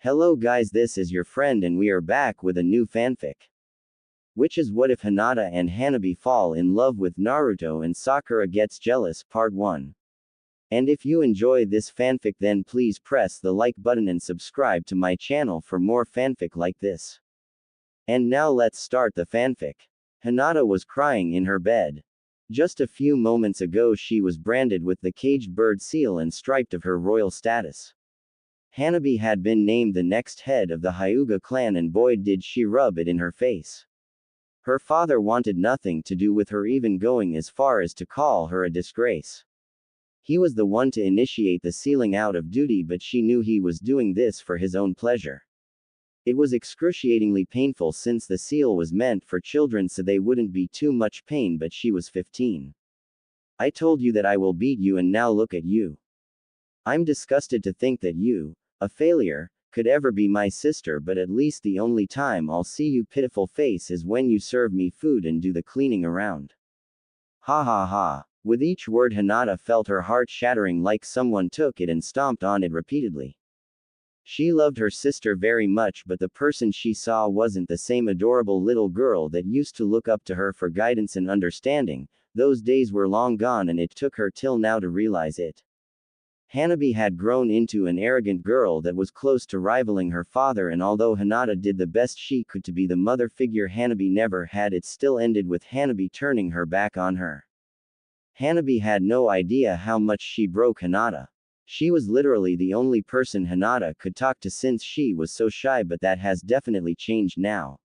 Hello guys, this is your friend and we are back with a new fanfic. Which is what if Hinata and Hanabi fall in love with Naruto and Sakura gets jealous, part 1. And if you enjoy this fanfic then please press the like button and subscribe to my channel for more fanfic like this. And now let's start the fanfic. Hinata was crying in her bed. Just a few moments ago she was branded with the caged bird seal and striped of her royal status. Hanabi had been named the next head of the Hyuga clan and boy did she rub it in her face. Her father wanted nothing to do with her, even going as far as to call her a disgrace. He was the one to initiate the sealing out of duty, but she knew he was doing this for his own pleasure. It was excruciatingly painful since the seal was meant for children so they wouldn't be too much pain, but she was 15. I told you that I will beat you and now look at you. I'm disgusted to think that you, a failure, could ever be my sister, but at least the only time I'll see you pitiful face is when you serve me food and do the cleaning around. Ha ha ha. With each word Hinata felt her heart shattering like someone took it and stomped on it repeatedly. She loved her sister very much, but the person she saw wasn't the same adorable little girl that used to look up to her for guidance and understanding. Those days were long gone and it took her till now to realize it. Hanabi had grown into an arrogant girl that was close to rivaling her father, and although Hinata did the best she could to be the mother figure Hanabi never had, it still ended with Hanabi turning her back on her. Hanabi had no idea how much she broke Hinata. She was literally the only person Hinata could talk to since she was so shy, but that has definitely changed now.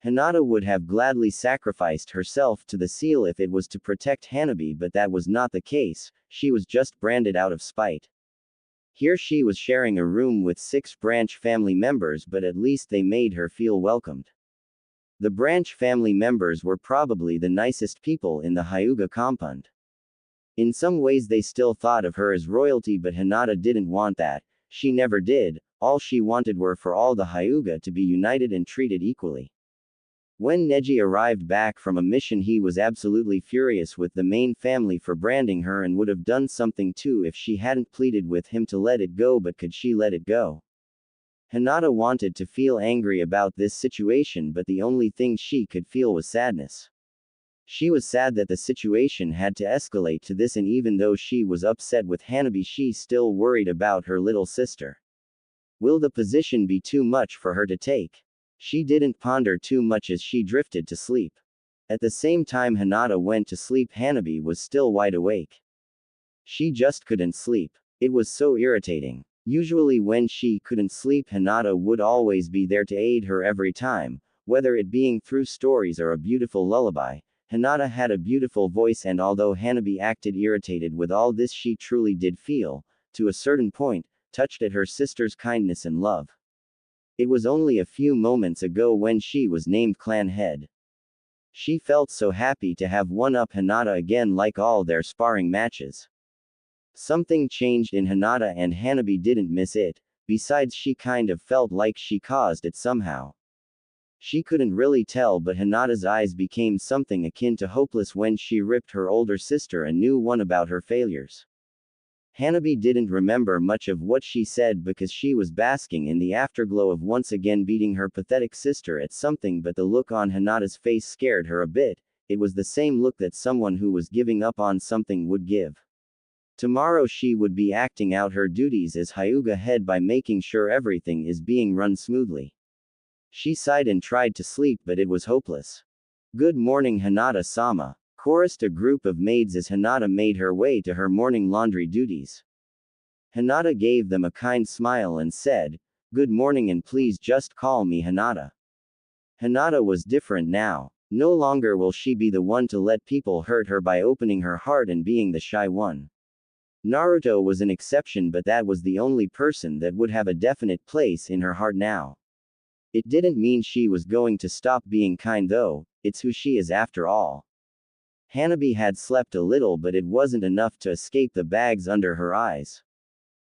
Hinata would have gladly sacrificed herself to the seal if it was to protect Hanabi, but that was not the case. She was just branded out of spite. Here she was sharing a room with 6 branch family members, but at least they made her feel welcomed. The branch family members were probably the nicest people in the Hyuga compound. In some ways they still thought of her as royalty, but Hinata didn't want that. She never did. All she wanted were for all the Hyuga to be united and treated equally. When Neji arrived back from a mission, he was absolutely furious with the main family for branding her and would have done something too if she hadn't pleaded with him to let it go, but could she let it go? Hinata wanted to feel angry about this situation, but the only thing she could feel was sadness. She was sad that the situation had to escalate to this, and even though she was upset with Hanabi, she still worried about her little sister. Will the position be too much for her to take? She didn't ponder too much as she drifted to sleep. At the same time Hinata went to sleep, Hanabi was still wide awake. She just couldn't sleep. It was so irritating. Usually when she couldn't sleep, Hinata would always be there to aid her every time, whether it being through stories or a beautiful lullaby. Hinata had a beautiful voice, and although Hanabi acted irritated with all this, she truly did feel, to a certain point, touched at her sister's kindness and love. It was only a few moments ago when she was named clan head. She felt so happy to have one-up Hinata again, like all their sparring matches. Something changed in Hinata and Hanabi didn't miss it, besides she kind of felt like she caused it somehow. She couldn't really tell, but Hinata's eyes became something akin to hopeless when she ripped her older sister a new one about her failures. Hanabi didn't remember much of what she said because she was basking in the afterglow of once again beating her pathetic sister at something, but the look on Hinata's face scared her a bit. It was the same look that someone who was giving up on something would give. Tomorrow she would be acting out her duties as Hyuga head by making sure everything is being run smoothly. She sighed and tried to sleep, but it was hopeless. Good morning, Hinata-sama, chorused a group of maids as Hinata made her way to her morning laundry duties. Hinata gave them a kind smile and said, "Good morning and please just call me Hinata." Hinata was different now. No longer will she be the one to let people hurt her by opening her heart and being the shy one. Naruto was an exception, but that was the only person that would have a definite place in her heart now. It didn't mean she was going to stop being kind though, it's who she is after all. Hanabi had slept a little, but it wasn't enough to escape the bags under her eyes.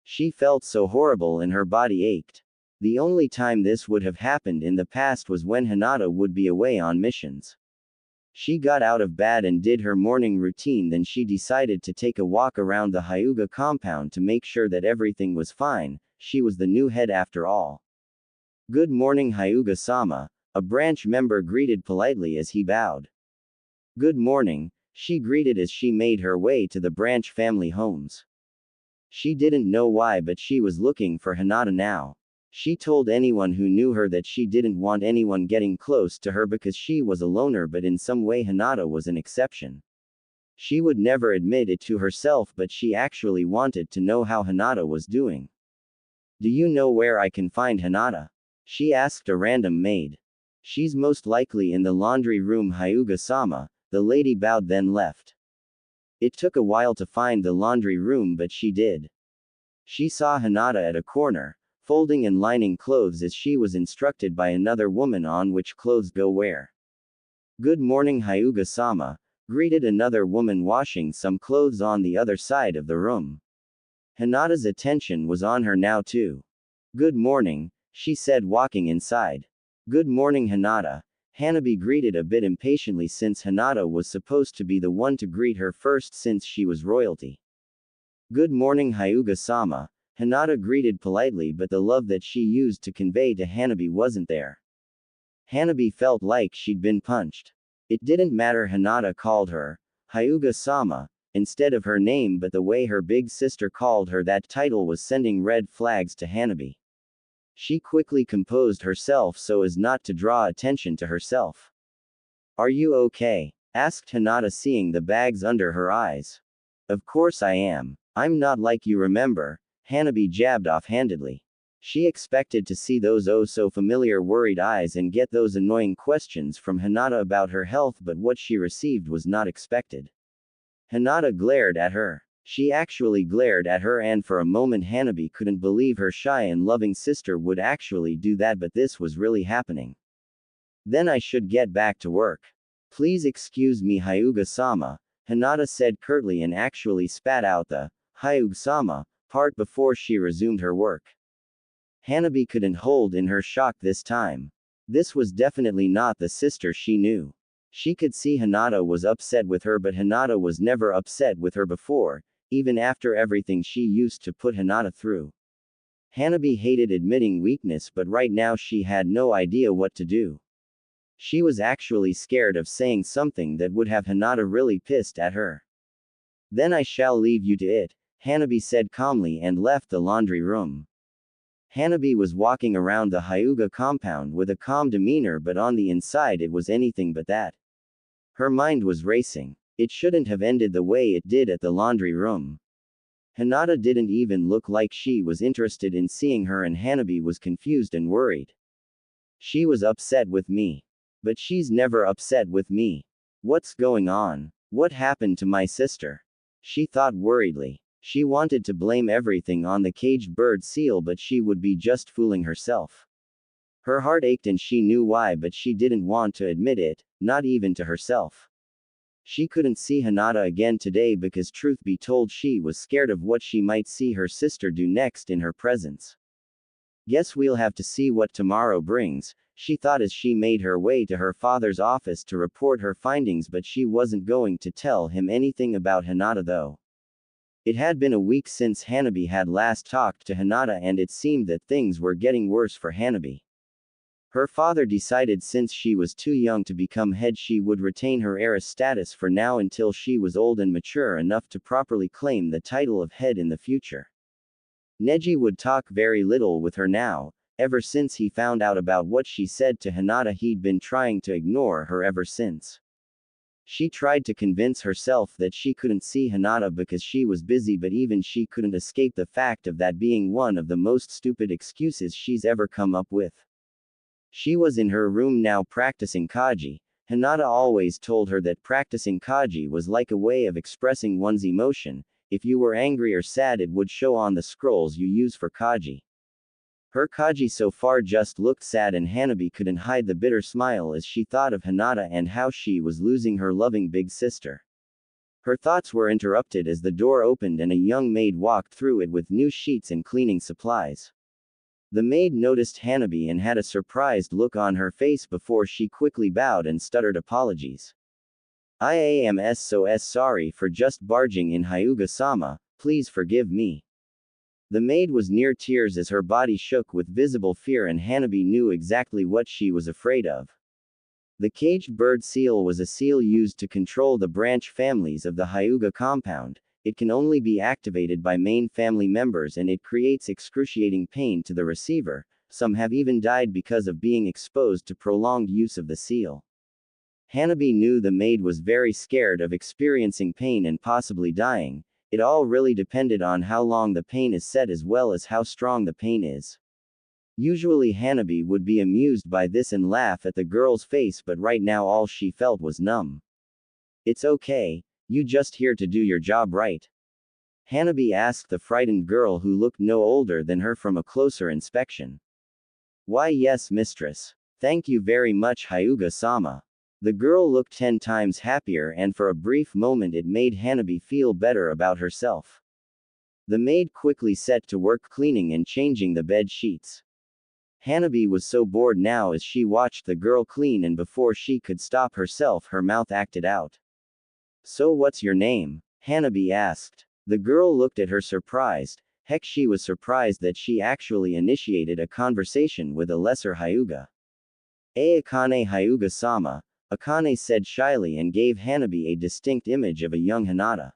She felt so horrible and her body ached. The only time this would have happened in the past was when Hinata would be away on missions. She got out of bed and did her morning routine, then she decided to take a walk around the Hyuga compound to make sure that everything was fine. She was the new head after all. Good morning, Hyuga-sama, a branch member greeted politely as he bowed. Good morning, she greeted as she made her way to the branch family homes. She didn't know why, but she was looking for Hinata now. She told anyone who knew her that she didn't want anyone getting close to her because she was a loner, but in some way Hinata was an exception. She would never admit it to herself, but she actually wanted to know how Hinata was doing. Do you know where I can find Hinata? She asked a random maid. She's most likely in the laundry room, Hyuga-sama, the lady bowed then left. It took a while to find the laundry room, but she did. She saw Hinata at a corner, folding and lining clothes as she was instructed by another woman on which clothes go where. Good morning, Hyuga-sama, greeted another woman washing some clothes on the other side of the room. Hinata's attention was on her now too. Good morning, she said, walking inside. Good morning, Hinata. Hanabi greeted a bit impatiently since Hinata was supposed to be the one to greet her first since she was royalty. Good morning, Hyuga-sama, Hinata greeted politely, but the love that she used to convey to Hanabi wasn't there. Hanabi felt like she'd been punched. It didn't matter Hinata called her Hyuga-sama instead of her name, but the way her big sister called her that title was sending red flags to Hanabi. She quickly composed herself so as not to draw attention to herself. Are you okay? Asked Hinata, seeing the bags under her eyes. Of course I am. I'm not like you, remember, Hanabi jabbed offhandedly. She expected to see those oh so familiar worried eyes and get those annoying questions from Hinata about her health, but what she received was not expected. Hinata glared at her. She actually glared at her, and for a moment Hanabi couldn't believe her shy and loving sister would actually do that, but this was really happening. Then I should get back to work. Please excuse me, Hyuga-sama, Hinata said curtly and actually spat out the Hyuga-sama part before she resumed her work. Hanabi couldn't hold in her shock this time. This was definitely not the sister she knew. She could see Hinata was upset with her, but Hinata was never upset with her before, even after everything she used to put Hinata through. Hanabi hated admitting weakness, but right now she had no idea what to do. She was actually scared of saying something that would have Hinata really pissed at her. Then I shall leave you to it, Hanabi said calmly and left the laundry room. Hanabi was walking around the Hyuga compound with a calm demeanor, but on the inside it was anything but that. Her mind was racing. It shouldn't have ended the way it did at the laundry room. Hinata didn't even look like she was interested in seeing her, and Hanabi was confused and worried. She was upset with me. But she's never upset with me. What's going on? What happened to my sister? She thought worriedly. She wanted to blame everything on the caged bird seal, but she would be just fooling herself. Her heart ached and she knew why, but she didn't want to admit it, not even to herself. She couldn't see Hinata again today because, truth be told, she was scared of what she might see her sister do next in her presence. Guess we'll have to see what tomorrow brings, she thought as she made her way to her father's office to report her findings, but she wasn't going to tell him anything about Hinata though. It had been a week since Hanabi had last talked to Hinata, and it seemed that things were getting worse for Hanabi. Her father decided since she was too young to become head, she would retain her heiress status for now until she was old and mature enough to properly claim the title of head in the future. Neji would talk very little with her now. Ever since he found out about what she said to Hinata, he'd been trying to ignore her ever since. She tried to convince herself that she couldn't see Hinata because she was busy, but even she couldn't escape the fact of that being one of the most stupid excuses she's ever come up with. She was in her room now practicing Kaji. Hinata always told her that practicing Kaji was like a way of expressing one's emotion. If you were angry or sad, it would show on the scrolls you use for Kaji. Her Kaji so far just looked sad, and Hanabi couldn't hide the bitter smile as she thought of Hinata and how she was losing her loving big sister. Her thoughts were interrupted as the door opened and a young maid walked through it with new sheets and cleaning supplies. The maid noticed Hanabi and had a surprised look on her face before she quickly bowed and stuttered apologies. I am so sorry for just barging in, Hyuga-sama, please forgive me. The maid was near tears as her body shook with visible fear, and Hanabi knew exactly what she was afraid of. The caged bird seal was a seal used to control the branch families of the Hyuga compound. It can only be activated by main family members, and it creates excruciating pain to the receiver. Some have even died because of being exposed to prolonged use of the seal. Hanabi knew the maid was very scared of experiencing pain and possibly dying. It all really depended on how long the pain is set as well as how strong the pain is. Usually Hanabi would be amused by this and laugh at the girl's face, but right now all she felt was numb. It's okay, you just here to do your job, right? Hanabi asked the frightened girl, who looked no older than her from a closer inspection. Why yes, mistress. Thank you very much, Hyuga-sama. The girl looked 10 times happier, and for a brief moment it made Hanabi feel better about herself. The maid quickly set to work cleaning and changing the bed sheets. Hanabi was so bored now as she watched the girl clean, and before she could stop herself, her mouth acted out. So what's your name? Hanabi asked. The girl looked at her surprised. Heck, she was surprised that she actually initiated a conversation with a lesser Hyuga. Akane Hyuga-sama, Akane said shyly, and gave Hanabi a distinct image of a young Hinata.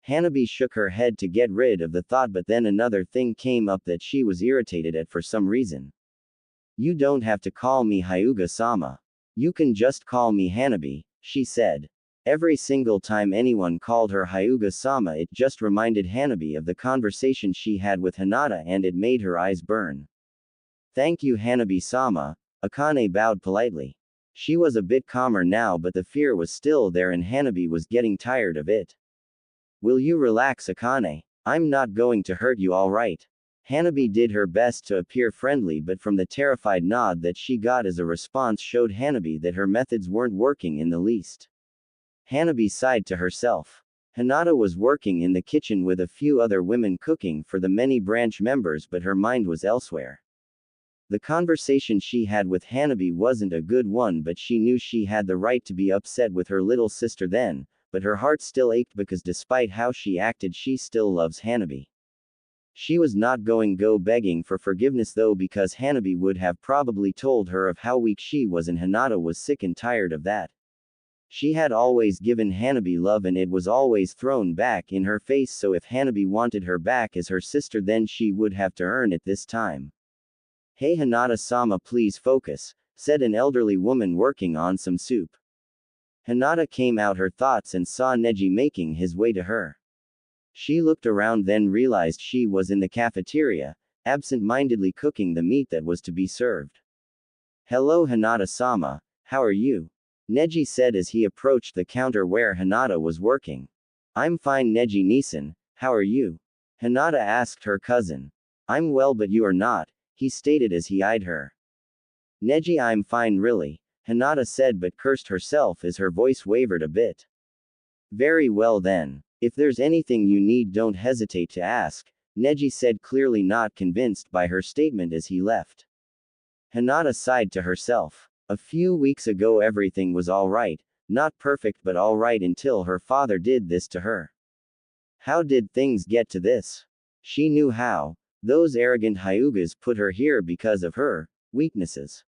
Hanabi shook her head to get rid of the thought, but then another thing came up that she was irritated at for some reason. You don't have to call me Hyuga-sama. You can just call me Hanabi, she said. Every single time anyone called her Hyuga-sama, it just reminded Hanabi of the conversation she had with Hinata, and it made her eyes burn. Thank you, Hanabi-sama, Akane bowed politely. She was a bit calmer now, but the fear was still there, and Hanabi was getting tired of it. Will you relax, Akane? I'm not going to hurt you, all right? Hanabi did her best to appear friendly, but from the terrified nod that she got as a response showed Hanabi that her methods weren't working in the least. Hanabi sighed to herself. Hinata was working in the kitchen with a few other women cooking for the many branch members, but her mind was elsewhere. The conversation she had with Hanabi wasn't a good one, but she knew she had the right to be upset with her little sister then, but her heart still ached because despite how she acted, she still loves Hanabi. She was not going go begging for forgiveness though, because Hanabi would have probably told her of how weak she was, and Hinata was sick and tired of that. She had always given Hanabi love, and it was always thrown back in her face, so if Hanabi wanted her back as her sister, then she would have to earn it this time. Hey Hinata-sama, please focus, said an elderly woman working on some soup. Hinata came out her thoughts and saw Neji making his way to her. She looked around, then realized she was in the cafeteria, absent-mindedly cooking the meat that was to be served. Hello Hinata-sama, how are you? Neji said as he approached the counter where Hinata was working. I'm fine, Neji-nisan, how are you? Hinata asked her cousin. I'm well, but you are not, he stated as he eyed her. Neji, I'm fine really, Hinata said, but cursed herself as her voice wavered a bit. Very well then. If there's anything you need, don't hesitate to ask, Neji said, clearly not convinced by her statement as he left. Hinata sighed to herself. A few weeks ago everything was alright, not perfect but alright until her father did this to her. How did things get to this? She knew how. Those arrogant Hyugas put her here because of her weaknesses.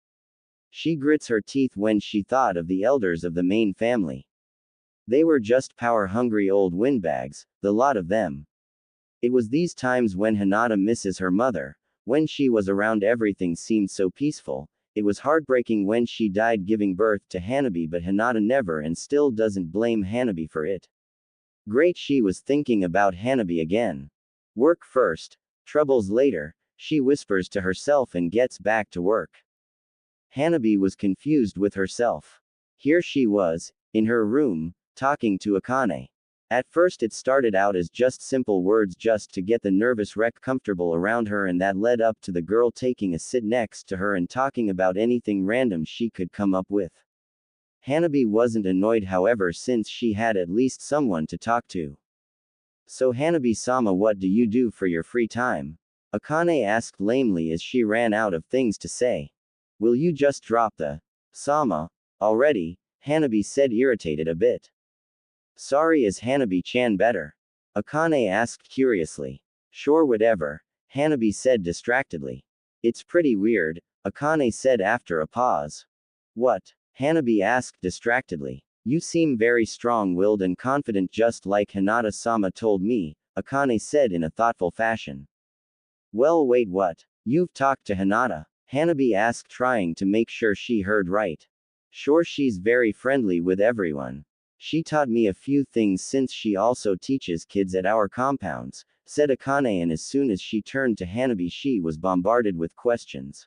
She grits her teeth when she thought of the elders of the main family. They were just power-hungry old windbags, the lot of them. It was these times when Hinata misses her mother. When she was around, everything seemed so peaceful. It was heartbreaking when she died giving birth to Hanabi, but Hinata never and still doesn't blame Hanabi for it. Great, she was thinking about Hanabi again. Work first, troubles later, she whispers to herself and gets back to work. Hanabi was confused with herself. Here she was, in her room, talking to Akane. At first it started out as just simple words just to get the nervous wreck comfortable around her, and that led up to the girl taking a sit next to her and talking about anything random she could come up with. Hanabi wasn't annoyed however, since she had at least someone to talk to. So Hanabi-sama, what do you do for your free time? Akane asked lamely as she ran out of things to say. Will you just drop the sama already? Hanabi said, irritated a bit. Sorry, is Hanabi-chan better? Akane asked curiously. Sure, whatever, Hanabi said distractedly. It's pretty weird, Akane said after a pause. What? Hanabi asked distractedly. You seem very strong-willed and confident, just like Hinata-sama told me, Akane said in a thoughtful fashion. Well, wait, what? You've talked to Hinata? Hanabi asked, trying to make sure she heard right. Sure, she's very friendly with everyone. She taught me a few things since she also teaches kids at our compounds, said Akane, and as soon as she turned to Hanabi she was bombarded with questions.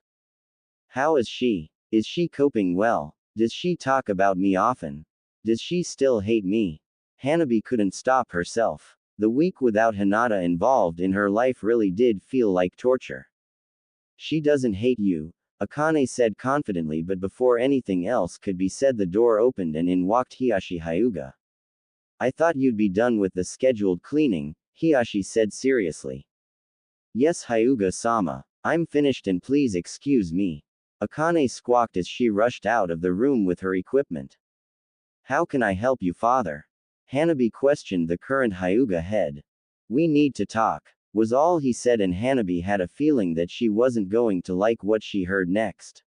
How is she? Is she coping well? Does she talk about me often? Does she still hate me? Hanabi couldn't stop herself. The week without Hinata involved in her life really did feel like torture. She doesn't hate you, Akane said confidently, but before anything else could be said the door opened and in walked Hiyashi Hyuga. I thought you'd be done with the scheduled cleaning, Hiyashi said seriously. Yes, Hyuga-sama. I'm finished and please excuse me. Akane squawked as she rushed out of the room with her equipment. How can I help you, father? Hanabi questioned the current Hyuga head. We need to talk, was all he said, and Hanabi had a feeling that she wasn't going to like what she heard next.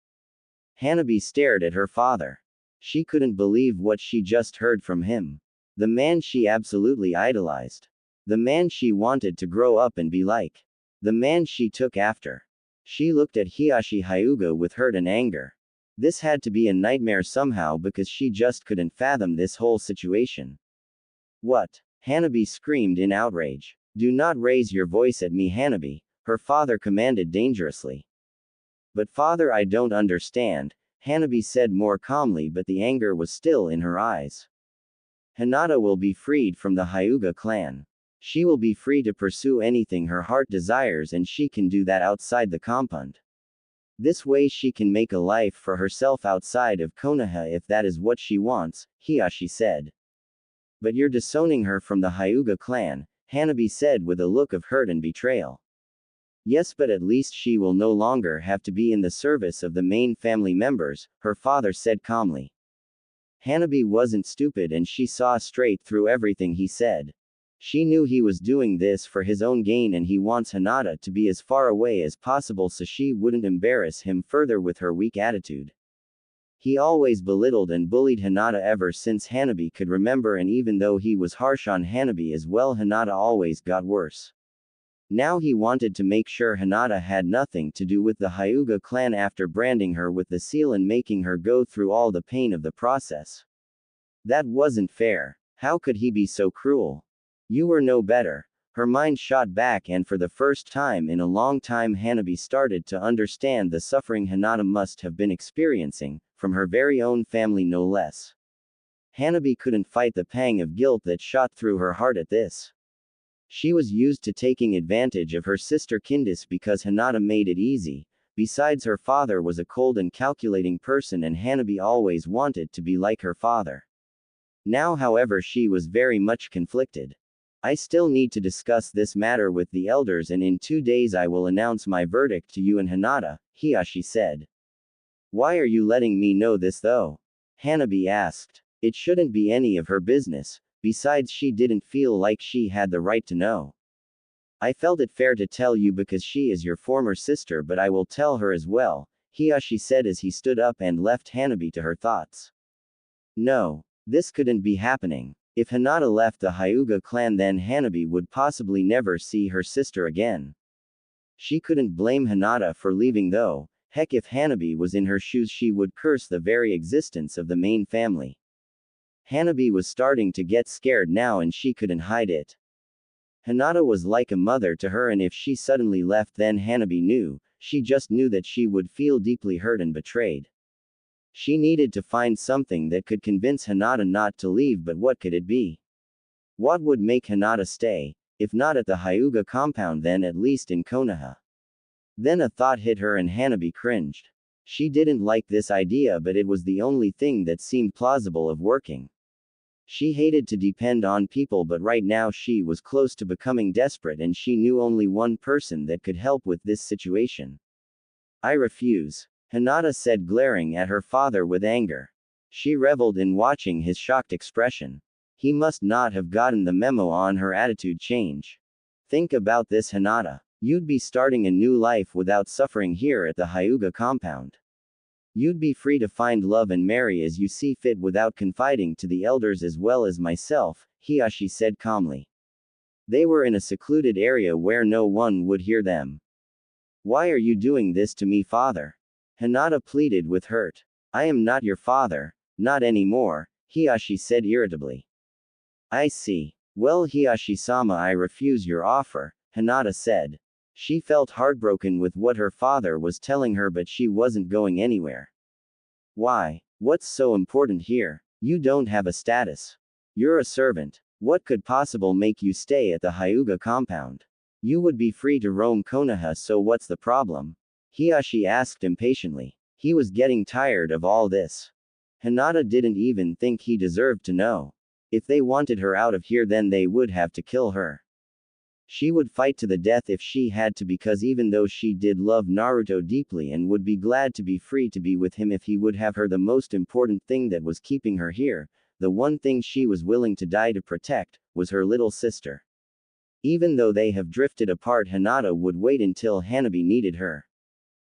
Hanabi stared at her father. She couldn't believe what she just heard from him. The man she absolutely idolized. The man she wanted to grow up and be like. The man she took after. She looked at Hiyashi Hyuga with hurt and anger. This had to be a nightmare somehow because she just couldn't fathom this whole situation. What? Hanabi screamed in outrage. Do not raise your voice at me, Hanabi, her father commanded dangerously. But father, I don't understand, Hanabi said more calmly, but the anger was still in her eyes. Hinata will be freed from the Hyuga clan. She will be free to pursue anything her heart desires, and she can do that outside the compound. This way she can make a life for herself outside of Konoha if that is what she wants, Hiyashi said. But you're disowning her from the Hyuga clan, Hanabi said with a look of hurt and betrayal. Yes, but at least she will no longer have to be in the service of the main family members, her father said calmly. Hanabi wasn't stupid and she saw straight through everything he said. She knew he was doing this for his own gain and he wants Hinata to be as far away as possible so she wouldn't embarrass him further with her weak attitude. He always belittled and bullied Hinata ever since Hanabi could remember, and even though he was harsh on Hanabi as well, Hinata always got worse. Now he wanted to make sure Hinata had nothing to do with the Hyuga clan after branding her with the seal and making her go through all the pain of the process. That wasn't fair. How could he be so cruel? You were no better. Her mind shot back, and for the first time in a long time Hanabi started to understand the suffering Hinata must have been experiencing, from her very own family no less. Hanabi couldn't fight the pang of guilt that shot through her heart at this. She was used to taking advantage of her sister Candice because Hinata made it easy. Besides, her father was a cold and calculating person and Hanabi always wanted to be like her father. Now, however, she was very much conflicted. I still need to discuss this matter with the elders, and in 2 days I will announce my verdict to you and Hinata, Hiyashi said. Why are you letting me know this though? Hanabi asked. It shouldn't be any of her business, besides she didn't feel like she had the right to know. I felt it fair to tell you because she is your former sister, but I will tell her as well, Hiyashi said as he stood up and left Hanabi to her thoughts. No, this couldn't be happening. If Hinata left the Hyuga clan, then Hanabi would possibly never see her sister again. She couldn't blame Hinata for leaving though. Heck, if Hanabi was in her shoes she would curse the very existence of the main family. Hanabi was starting to get scared now and she couldn't hide it. Hinata was like a mother to her, and if she suddenly left, then Hanabi knew, she just knew that she would feel deeply hurt and betrayed. She needed to find something that could convince Hinata not to leave, but what could it be? What would make Hinata stay? If not at the Hyuga compound, then at least in Konoha. Then a thought hit her and Hanabi cringed. She didn't like this idea, but it was the only thing that seemed plausible of working. She hated to depend on people, but right now she was close to becoming desperate and she knew only one person that could help with this situation. I refuse, Hinata said, glaring at her father with anger. She reveled in watching his shocked expression. He must not have gotten the memo on her attitude change. Think about this, Hinata. You'd be starting a new life without suffering here at the Hyuga compound. You'd be free to find love and marry as you see fit without confiding to the elders as well as myself, Hiyashi said calmly. They were in a secluded area where no one would hear them. Why are you doing this to me, father? Hinata pleaded with hurt. I am not your father, not anymore, Hiyashi said irritably. I see. Well, Hiyashi-sama, I refuse your offer, Hinata said. She felt heartbroken with what her father was telling her, but she wasn't going anywhere. Why? What's so important here? You don't have a status. You're a servant. What could possibly make you stay at the Hyuga compound? You would be free to roam Konoha, so what's the problem? Hiyashi asked impatiently. He was getting tired of all this. Hinata didn't even think he deserved to know. If they wanted her out of here, then they would have to kill her. She would fight to the death if she had to, because even though she did love Naruto deeply and would be glad to be free to be with him if he would have her, the most important thing that was keeping her here, the one thing she was willing to die to protect, was her little sister. Even though they have drifted apart, Hinata would wait until Hanabi needed her.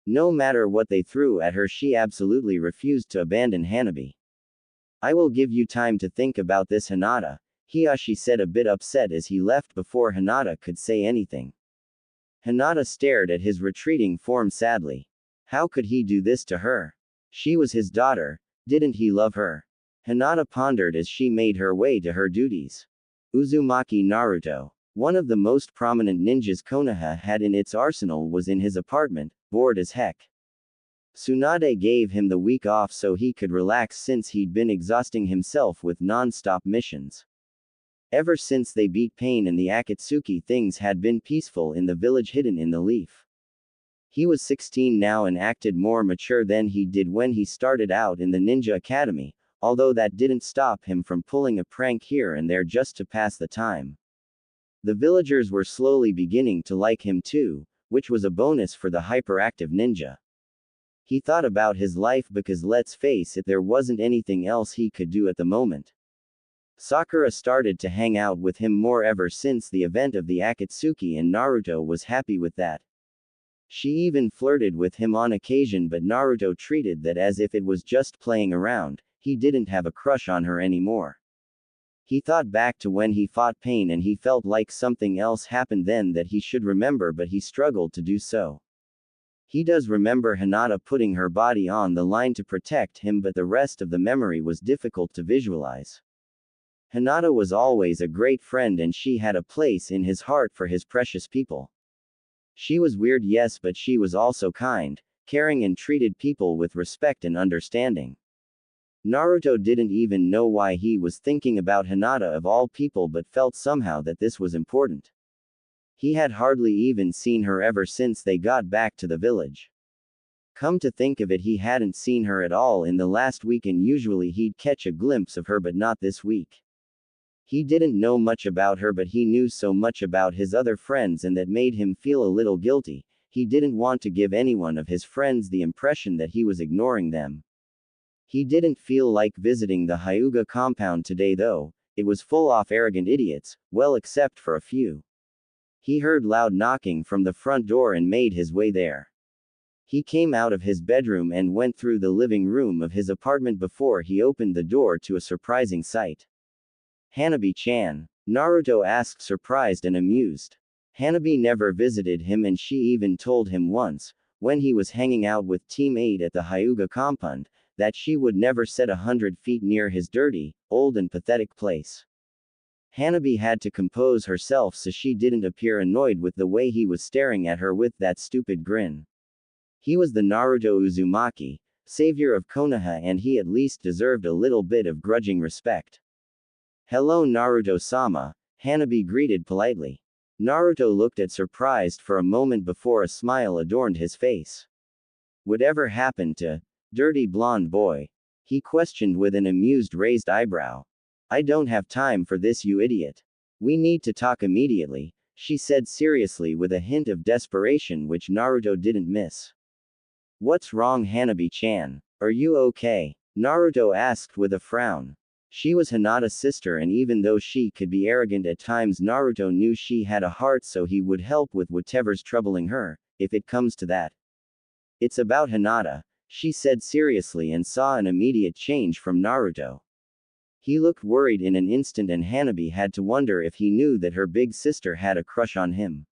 No matter what they threw at her, she absolutely refused to abandon Hanabi. I will give you time to think about this, Hinata, Hiyashi said, a bit upset as he left before Hinata could say anything. Hinata stared at his retreating form sadly. How could he do this to her? She was his daughter, didn't he love her? Hinata pondered as she made her way to her duties. Uzumaki Naruto, one of the most prominent ninjas Konoha had in its arsenal, was in his apartment, bored as heck. Tsunade gave him the week off so he could relax since he'd been exhausting himself with non-stop missions. Ever since they beat Pain and the Akatsuki, things had been peaceful in the village hidden in the leaf. He was 16 now and acted more mature than he did when he started out in the Ninja Academy, although that didn't stop him from pulling a prank here and there just to pass the time. The villagers were slowly beginning to like him too, which was a bonus for the hyperactive ninja. He thought about his life because, let's face it, there wasn't anything else he could do at the moment. Sakura started to hang out with him more ever since the event of the Akatsuki, and Naruto was happy with that. She even flirted with him on occasion, but Naruto treated that as if it was just playing around. He didn't have a crush on her anymore. He thought back to when he fought Pain and he felt like something else happened then that he should remember, but he struggled to do so. He does remember Hinata putting her body on the line to protect him, but the rest of the memory was difficult to visualize. Hinata was always a great friend and she had a place in his heart for his precious people. She was weird, yes, but she was also kind, caring, and treated people with respect and understanding. Naruto didn't even know why he was thinking about Hinata of all people, but felt somehow that this was important. He had hardly even seen her ever since they got back to the village. Come to think of it, he hadn't seen her at all in the last week, and usually he'd catch a glimpse of her, but not this week. He didn't know much about her, but he knew so much about his other friends, and that made him feel a little guilty. He didn't want to give anyone of his friends the impression that he was ignoring them. He didn't feel like visiting the Hyuga compound today though. It was full of arrogant idiots, well, except for a few. He heard loud knocking from the front door and made his way there. He came out of his bedroom and went through the living room of his apartment before he opened the door to a surprising sight. Hanabi-chan? Naruto asked, surprised and amused. Hanabi never visited him, and she even told him once, when he was hanging out with Team 8 at the Hyuga compound, that she would never set 100 feet near his dirty, old and pathetic place. Hanabi had to compose herself so she didn't appear annoyed with the way he was staring at her with that stupid grin. He was the Naruto Uzumaki, savior of Konoha, and he at least deserved a little bit of grudging respect. Hello, Naruto-sama, Hanabi greeted politely. Naruto looked at surprised for a moment before a smile adorned his face. Whatever happened to dirty blonde boy? He questioned with an amused raised eyebrow. I don't have time for this, you idiot. We need to talk immediately, she said seriously with a hint of desperation which Naruto didn't miss. What's wrong, Hanabi-chan? Are you okay? Naruto asked with a frown. She was Hinata's sister, and even though she could be arrogant at times, Naruto knew she had a heart, so he would help with whatever's troubling her, if it comes to that. It's about Hinata, she said seriously, and saw an immediate change from Naruto. He looked worried in an instant, and Hanabi had to wonder if he knew that her big sister had a crush on him.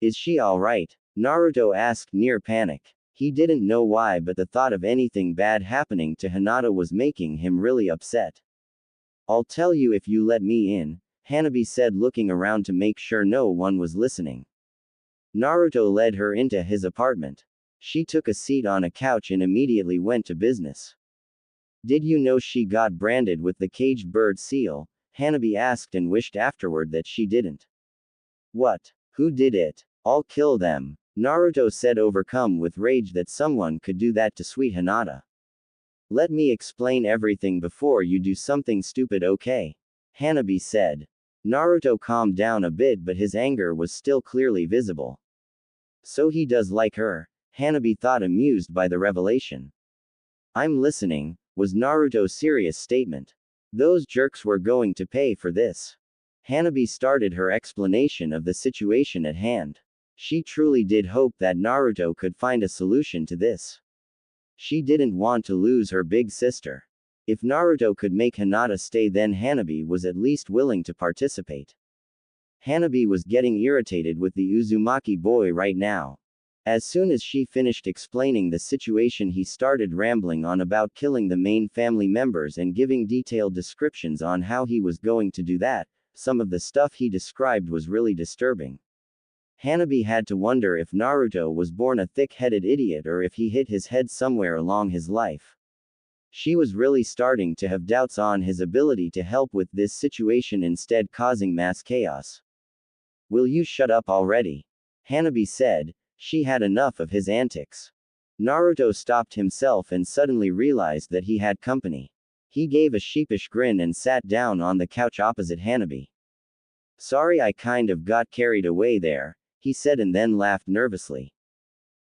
Is she alright? Naruto asked near panic. He didn't know why, but the thought of anything bad happening to Hinata was making him really upset. I'll tell you if you let me in, Hanabi said, looking around to make sure no one was listening. Naruto led her into his apartment. She took a seat on a couch and immediately went to business. Did you know she got branded with the caged bird seal? Hanabi asked, and wished afterward that she didn't. What? Who did it? I'll kill them, Naruto said, overcome with rage that someone could do that to sweet Hinata. Let me explain everything before you do something stupid, okay? Hanabi said. Naruto calmed down a bit, but his anger was still clearly visible. So he does like her, Hanabi thought, amused by the revelation. I'm listening, was Naruto's serious statement. Those jerks were going to pay for this. Hanabi started her explanation of the situation at hand. She truly did hope that Naruto could find a solution to this. She didn't want to lose her big sister. If Naruto could make Hinata stay, then Hanabi was at least willing to participate. Hanabi was getting irritated with the Uzumaki boy right now. As soon as she finished explaining the situation, he started rambling on about killing the main family members and giving detailed descriptions on how he was going to do that. Some of the stuff he described was really disturbing. Hanabi had to wonder if Naruto was born a thick-headed idiot or if he hit his head somewhere along his life. She was really starting to have doubts on his ability to help with this situation, instead causing mass chaos. Will you shut up already? Hanabi said. She had enough of his antics. Naruto stopped himself and suddenly realized that he had company. He gave a sheepish grin and sat down on the couch opposite Hanabi. Sorry, I kind of got carried away there, he said, and then laughed nervously.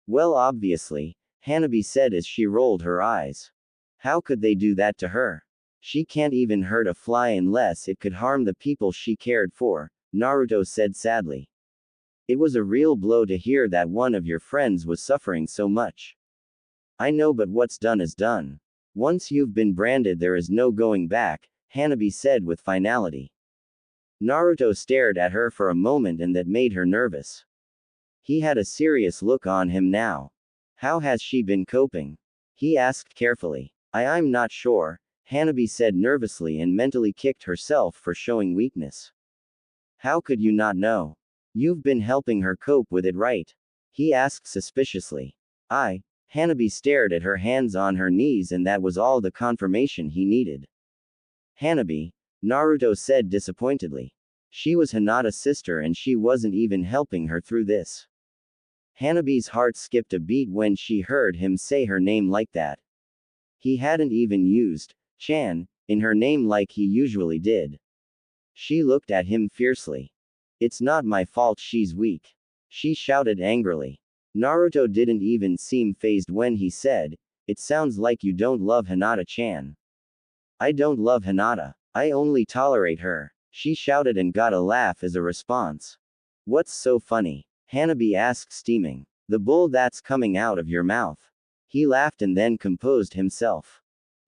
Well, obviously, Hanabi said as she rolled her eyes. How could they do that to her? She can't even hurt a fly unless it could harm the people she cared for, Naruto said sadly. It was a real blow to hear that one of your friends was suffering so much. I know, but what's done is done. Once you've been branded, there is no going back, Hanabi said with finality. Naruto stared at her for a moment, and that made her nervous. He had a serious look on him now. How has she been coping? He asked carefully. I'm not sure, Hanabi said nervously, and mentally kicked herself for showing weakness. How could you not know? You've been helping her cope with it, right? He asked suspiciously. Hanabi stared at her hands on her knees, and that was all the confirmation he needed. Hanabi, Naruto said disappointedly. She was Hinata's sister and she wasn't even helping her through this. Hanabi's heart skipped a beat when she heard him say her name like that. He hadn't even used Chan in her name like he usually did. She looked at him fiercely. It's not my fault she's weak, she shouted angrily. Naruto didn't even seem fazed when he said, It sounds like you don't love Hinata-chan. I don't love Hinata. I only tolerate her, she shouted and got a laugh as a response. What's so funny? Hanabi asked, steaming. The bull that's coming out of your mouth. He laughed and then composed himself.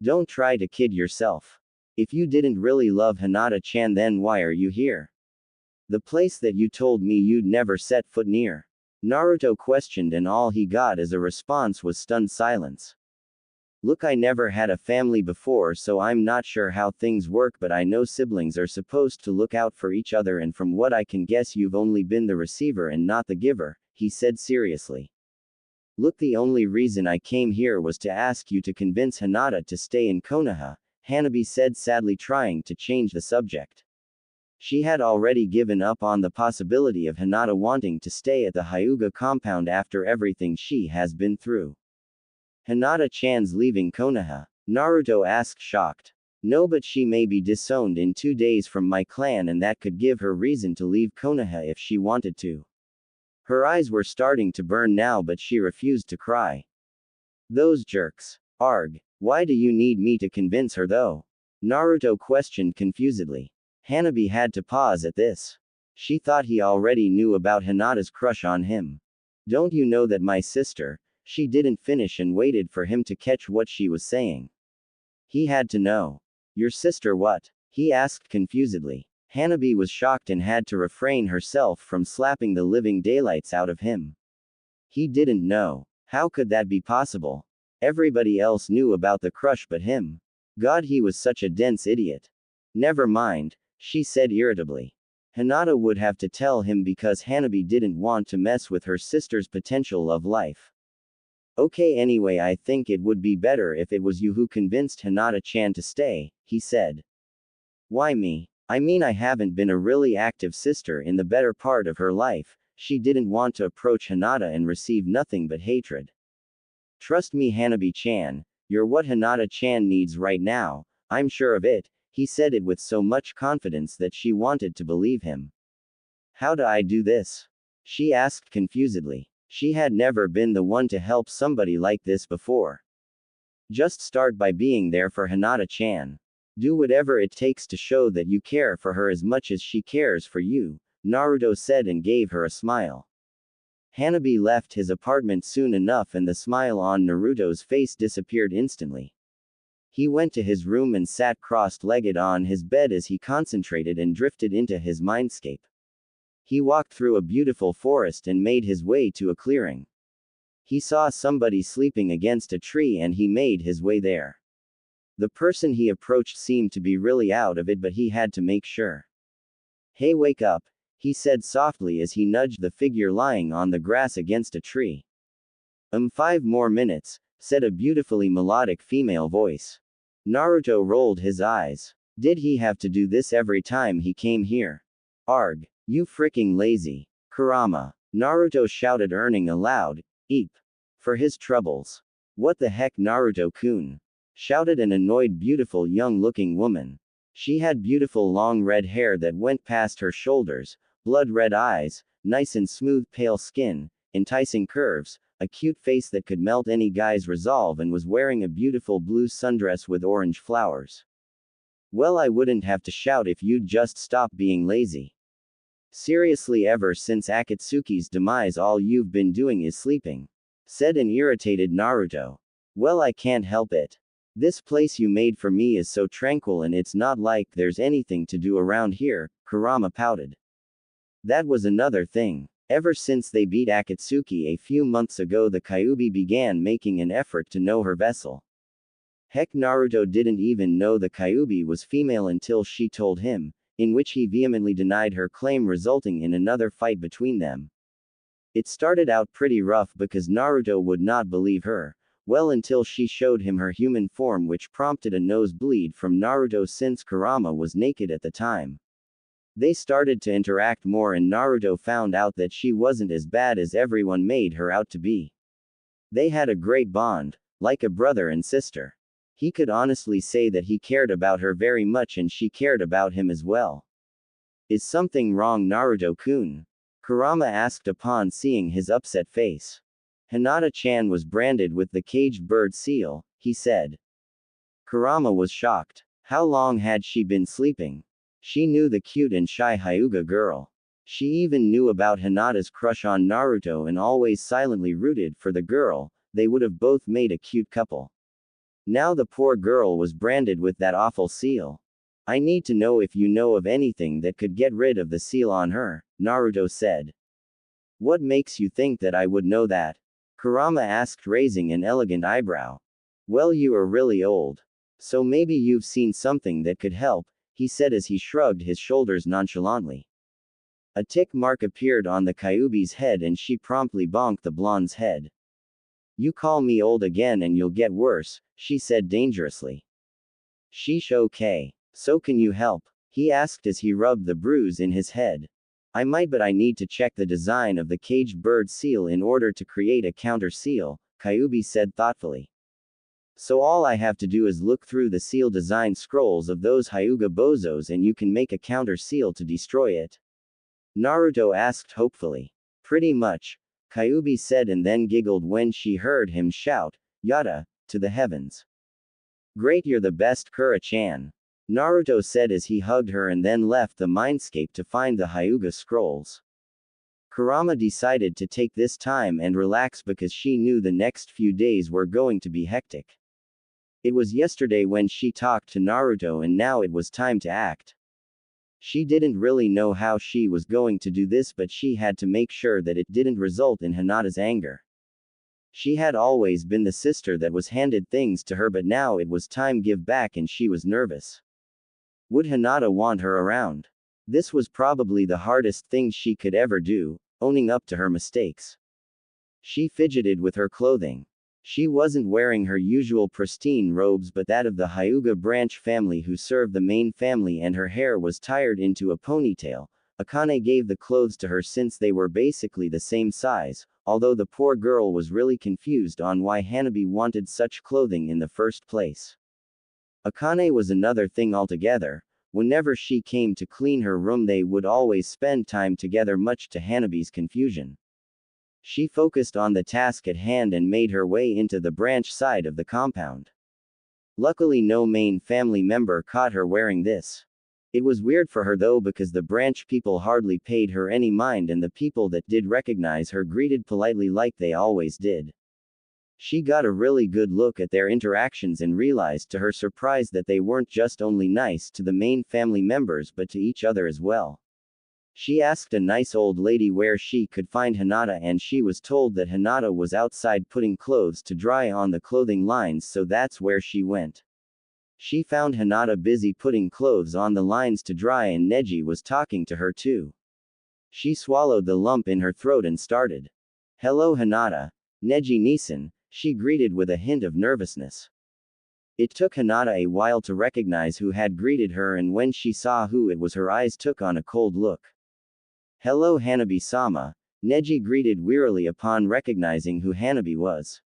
Don't try to kid yourself. If you didn't really love Hinata-chan, then why are you here? The place that you told me you'd never set foot near. Naruto questioned, and all he got as a response was stunned silence. Look, I never had a family before, so I'm not sure how things work, but I know siblings are supposed to look out for each other, and from what I can guess, you've only been the receiver and not the giver, he said seriously. Look, the only reason I came here was to ask you to convince Hinata to stay in Konoha, Hanabi said sadly, trying to change the subject. She had already given up on the possibility of Hinata wanting to stay at the Hyuga compound after everything she has been through. Hinata-chan's leaving Konoha? Naruto asked, shocked. No, but she may be disowned in 2 days from my clan, and that could give her reason to leave Konoha if she wanted to. Her eyes were starting to burn now, but she refused to cry. Those jerks. Arg. Why do you need me to convince her though? Naruto questioned confusedly. Hanabi had to pause at this. She thought he already knew about Hinata's crush on him. Don't you know that my sister? She didn't finish and waited for him to catch what she was saying. He had to know. Your sister what? He asked confusedly. Hanabi was shocked and had to refrain herself from slapping the living daylights out of him. He didn't know. How could that be possible? Everybody else knew about the crush but him. God, he was such a dense idiot. Never mind, she said irritably. Hinata would have to tell him because Hanabi didn't want to mess with her sister's potential love life. Okay, anyway, I think it would be better if it was you who convinced Hinata-chan to stay, he said. Why me? I mean, I haven't been a really active sister in the better part of her life. She didn't want to approach Hinata and receive nothing but hatred. Trust me, Hanabi-chan, you're what Hinata-chan needs right now, I'm sure of it. He said it with so much confidence that she wanted to believe him. How do I do this? She asked confusedly. She had never been the one to help somebody like this before. Just start by being there for Hinata-chan. Do whatever it takes to show that you care for her as much as she cares for you, Naruto said and gave her a smile. Hanabi left his apartment soon enough and the smile on Naruto's face disappeared instantly. He went to his room and sat crossed-legged on his bed as he concentrated and drifted into his mindscape. He walked through a beautiful forest and made his way to a clearing. He saw somebody sleeping against a tree and he made his way there. The person he approached seemed to be really out of it, but he had to make sure. Hey, wake up, he said softly as he nudged the figure lying on the grass against a tree. 5 more minutes, said a beautifully melodic female voice. Naruto rolled his eyes. Did he have to do this every time he came here? Arg, you fricking lazy. Kurama. Naruto shouted, earning a loud eep for his troubles. What the heck, Naruto-kun? Shouted an annoyed, beautiful young-looking woman. She had beautiful long red hair that went past her shoulders, blood-red eyes, nice and smooth pale skin, enticing curves, a cute face that could melt any guy's resolve, and was wearing a beautiful blue sundress with orange flowers. Well, I wouldn't have to shout if you'd just stop being lazy. Seriously, ever since Akatsuki's demise all you've been doing is sleeping, said an irritated Naruto. Well, I can't help it. This place you made for me is so tranquil and it's not like there's anything to do around here, Kurama pouted. That was another thing. Ever since they beat Akatsuki a few months ago, the Kyuubi began making an effort to know her vessel. Heck, Naruto didn't even know the Kyuubi was female until she told him, in which he vehemently denied her claim, resulting in another fight between them. It started out pretty rough because Naruto would not believe her. Well, until she showed him her human form, which prompted a nosebleed from Naruto since Kurama was naked at the time. They started to interact more and Naruto found out that she wasn't as bad as everyone made her out to be. They had a great bond, like a brother and sister. He could honestly say that he cared about her very much and she cared about him as well. Is something wrong, Naruto-kun? Kurama asked upon seeing his upset face. Hinata-chan was branded with the caged bird seal, he said. Kurama was shocked. How long had she been sleeping? She knew the cute and shy Hyuga girl. She even knew about Hinata's crush on Naruto and always silently rooted for the girl. They would have both made a cute couple. Now the poor girl was branded with that awful seal. I need to know if you know of anything that could get rid of the seal on her, Naruto said. What makes you think that I would know that? Kurama asked, raising an elegant eyebrow. Well, you are really old. So maybe you've seen something that could help, he said as he shrugged his shoulders nonchalantly. A tick mark appeared on the Kyuubi's head and she promptly bonked the blonde's head. You call me old again and you'll get worse, she said dangerously. Sheesh, okay. So can you help? He asked as he rubbed the bruise in his head. I might, but I need to check the design of the caged bird seal in order to create a counter seal, Kyuubi said thoughtfully. So all I have to do is look through the seal design scrolls of those Hyuga bozos and you can make a counter seal to destroy it? Naruto asked hopefully. Pretty much, Kyuubi said and then giggled when she heard him shout, Yada, to the heavens. Great, you're the best, Kura-chan. Naruto said as he hugged her and then left the mindscape to find the Hyuga scrolls. Kurama decided to take this time and relax because she knew the next few days were going to be hectic. It was yesterday when she talked to Naruto and now it was time to act. She didn't really know how she was going to do this, but she had to make sure that it didn't result in Hinata's anger. She had always been the sister that was handed things to her, but now it was time give back and she was nervous. Would Hinata want her around? This was probably the hardest thing she could ever do, owning up to her mistakes. She fidgeted with her clothing. She wasn't wearing her usual pristine robes but that of the Hyuga branch family who served the main family, and her hair was tied into a ponytail. Akane gave the clothes to her since they were basically the same size, although the poor girl was really confused on why Hanabi wanted such clothing in the first place. Akane was another thing altogether. Whenever she came to clean her room they would always spend time together, much to Hanabi's confusion. She focused on the task at hand and made her way into the branch side of the compound. Luckily no main family member caught her wearing this. It was weird for her though because the branch people hardly paid her any mind and the people that did recognize her greeted politely like they always did. She got a really good look at their interactions and realized to her surprise that they weren't just only nice to the main family members but to each other as well. She asked a nice old lady where she could find Hinata and she was told that Hinata was outside putting clothes to dry on the clothing lines, so that's where she went. She found Hinata busy putting clothes on the lines to dry and Neji was talking to her too. She swallowed the lump in her throat and started. "Hello Hinata. Neji-Nisan," she greeted with a hint of nervousness. It took Hinata a while to recognize who had greeted her, and when she saw who it was her eyes took on a cold look. "Hello Hanabi-sama," Neji greeted wearily upon recognizing who Hanabi was.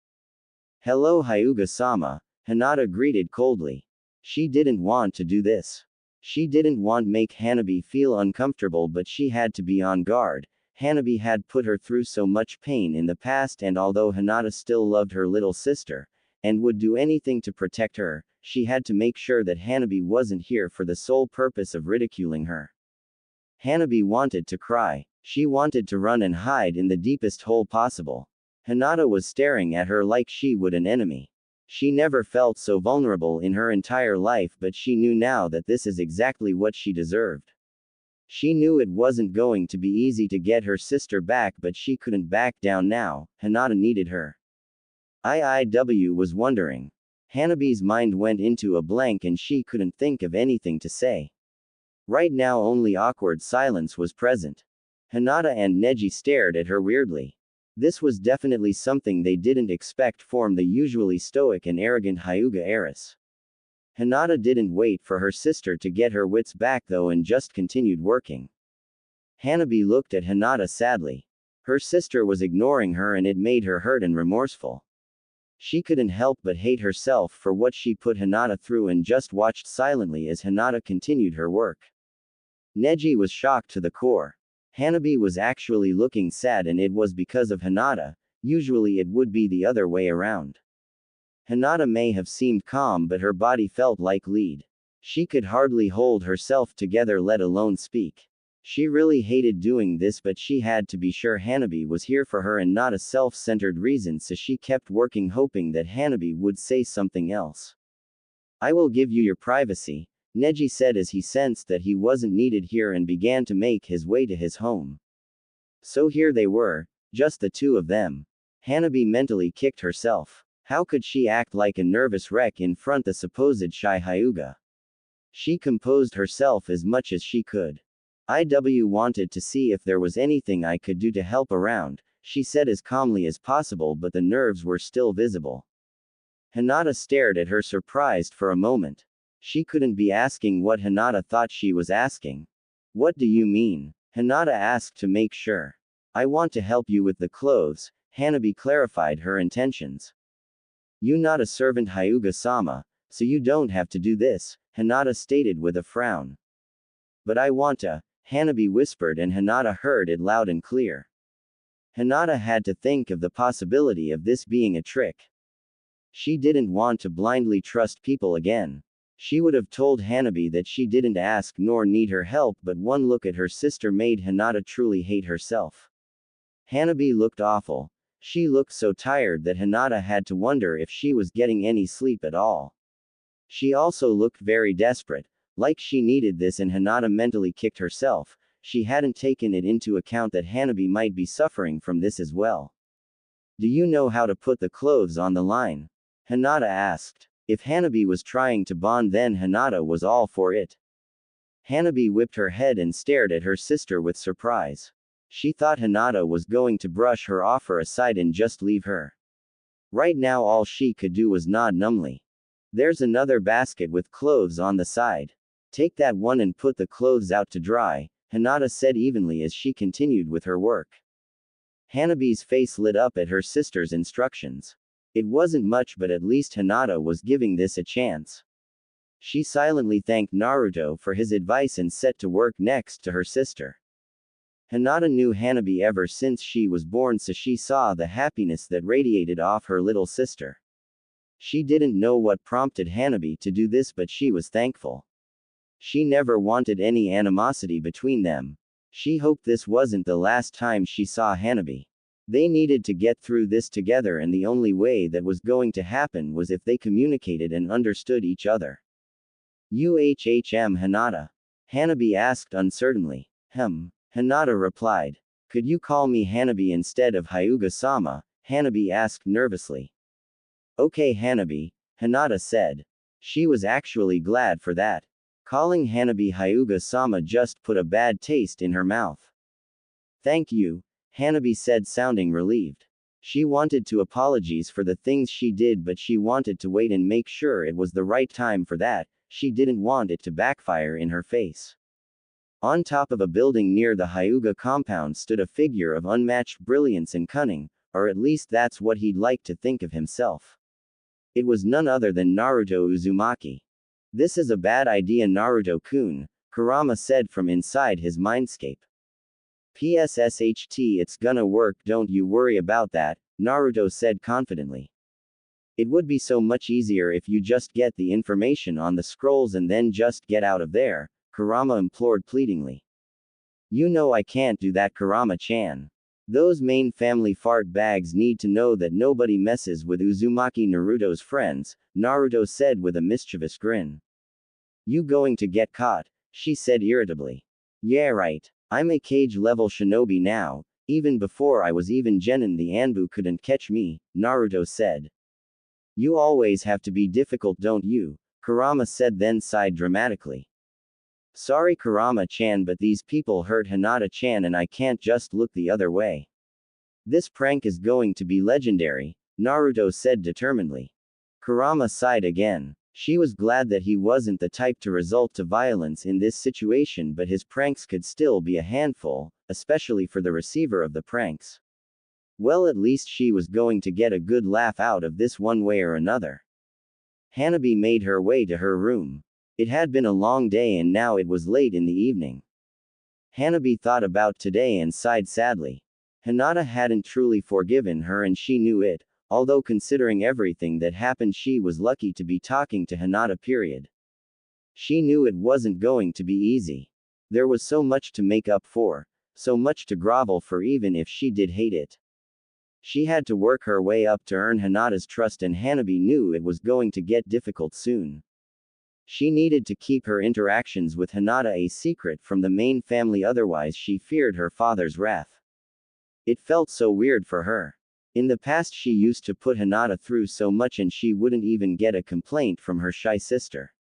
"Hello Hyuga-sama," Hinata greeted coldly. She didn't want to do this. She didn't want to make Hanabi feel uncomfortable, but she had to be on guard. Hanabi had put her through so much pain in the past, and although Hinata still loved her little sister, and would do anything to protect her, she had to make sure that Hanabi wasn't here for the sole purpose of ridiculing her. Hanabi wanted to cry. She wanted to run and hide in the deepest hole possible. Hinata was staring at her like she would an enemy. She never felt so vulnerable in her entire life, but she knew now that this is exactly what she deserved. She knew it wasn't going to be easy to get her sister back, but she couldn't back down now. Hinata needed her. IIW was wondering. Hanabi's mind went into a blank and she couldn't think of anything to say. Right now only awkward silence was present. Hinata and Neji stared at her weirdly. This was definitely something they didn't expect from the usually stoic and arrogant Hyuga heiress. Hinata didn't wait for her sister to get her wits back though and just continued working. Hanabi looked at Hinata sadly. Her sister was ignoring her and it made her hurt and remorseful. She couldn't help but hate herself for what she put Hinata through and just watched silently as Hinata continued her work. Neji was shocked to the core. Hanabi was actually looking sad, and it was because of Hinata. Usually it would be the other way around. Hinata may have seemed calm, but her body felt like lead. She could hardly hold herself together, let alone speak. She really hated doing this, but she had to be sure Hanabi was here for her and not a self-centered reason, so she kept working, hoping that Hanabi would say something else. "I will give you your privacy," Neji said as he sensed that he wasn't needed here and began to make his way to his home. So here they were, just the two of them. Hanabi mentally kicked herself. How could she act like a nervous wreck in front the supposed shy Hyuga? She composed herself as much as she could. "IW wanted to see if there was anything I could do to help around," she said as calmly as possible, but the nerves were still visible. Hinata stared at her surprised for a moment. She couldn't be asking what Hinata thought she was asking. "What do you mean?" Hinata asked to make sure. "I want to help you with the clothes," Hanabi clarified her intentions. "You not a servant Hyuga-sama, so you don't have to do this," Hinata stated with a frown. "But I want to," Hanabi whispered, and Hinata heard it loud and clear. Hinata had to think of the possibility of this being a trick. She didn't want to blindly trust people again. She would have told Hanabi that she didn't ask nor need her help, but one look at her sister made Hinata truly hate herself. Hanabi looked awful. She looked so tired that Hinata had to wonder if she was getting any sleep at all. She also looked very desperate, like she needed this, and Hinata mentally kicked herself. She hadn't taken it into account that Hanabi might be suffering from this as well. Do you know how to put the clothes on the line? Hinata asked. If Hanabi was trying to bond, then Hinata was all for it. Hanabi whipped her head and stared at her sister with surprise. She thought Hinata was going to brush her offer aside and just leave her. Right now all she could do was nod numbly. There's another basket with clothes on the side. Take that one and put the clothes out to dry, Hinata said evenly as she continued with her work. Hanabi's face lit up at her sister's instructions. It wasn't much, but at least Hinata was giving this a chance. She silently thanked Naruto for his advice and set to work next to her sister. Hinata knew Hanabi ever since she was born, so she saw the happiness that radiated off her little sister. She didn't know what prompted Hanabi to do this, but she was thankful. She never wanted any animosity between them. She hoped this wasn't the last time she saw Hanabi. They needed to get through this together, and the only way that was going to happen was if they communicated and understood each other. Hinata? Hanabi asked uncertainly. Hinata replied. Could you call me Hanabi instead of Hyuga-sama? Hanabi asked nervously. Okay Hanabi, Hinata said. She was actually glad for that. Calling Hanabi Hyuga-sama just put a bad taste in her mouth. Thank you, Hanabi said, sounding relieved. She wanted to apologize for the things she did, but she wanted to wait and make sure it was the right time for that. She didn't want it to backfire in her face. On top of a building near the Hyuga compound stood a figure of unmatched brilliance and cunning, or at least that's what he'd like to think of himself. It was none other than Naruto Uzumaki. This is a bad idea, Naruto-kun, Kurama said from inside his mindscape. PSSHT, it's gonna work, don't you worry about that, Naruto said confidently. It would be so much easier if you just get the information on the scrolls and then just get out of there, Kurama implored pleadingly. You know I can't do that, Kurama-chan. Those main family fart bags need to know that nobody messes with Uzumaki, Naruto's friends, Naruto said with a mischievous grin. You going to get caught, she said irritably. Yeah right. I'm a cage-level shinobi now. Even before I was even genin, the Anbu couldn't catch me, Naruto said. You always have to be difficult, don't you? Kurama said, then sighed dramatically. Sorry Kurama-chan, but these people hurt Hinata-chan and I can't just look the other way. This prank is going to be legendary, Naruto said determinedly. Kurama sighed again. She was glad that he wasn't the type to resort to violence in this situation, but his pranks could still be a handful, especially for the receiver of the pranks. Well, at least she was going to get a good laugh out of this one way or another. Hanabi made her way to her room. It had been a long day and now it was late in the evening. Hanabi thought about today and sighed sadly. Hinata hadn't truly forgiven her and she knew it, although considering everything that happened she was lucky to be talking to Hinata, period. She knew it wasn't going to be easy. There was so much to make up for, so much to grovel for even if she did hate it. She had to work her way up to earn Hinata's trust, and Hanabi knew it was going to get difficult soon. She needed to keep her interactions with Hinata a secret from the main family, otherwise she feared her father's wrath. It felt so weird for her. In the past she used to put Hinata through so much and she wouldn't even get a complaint from her shy sister.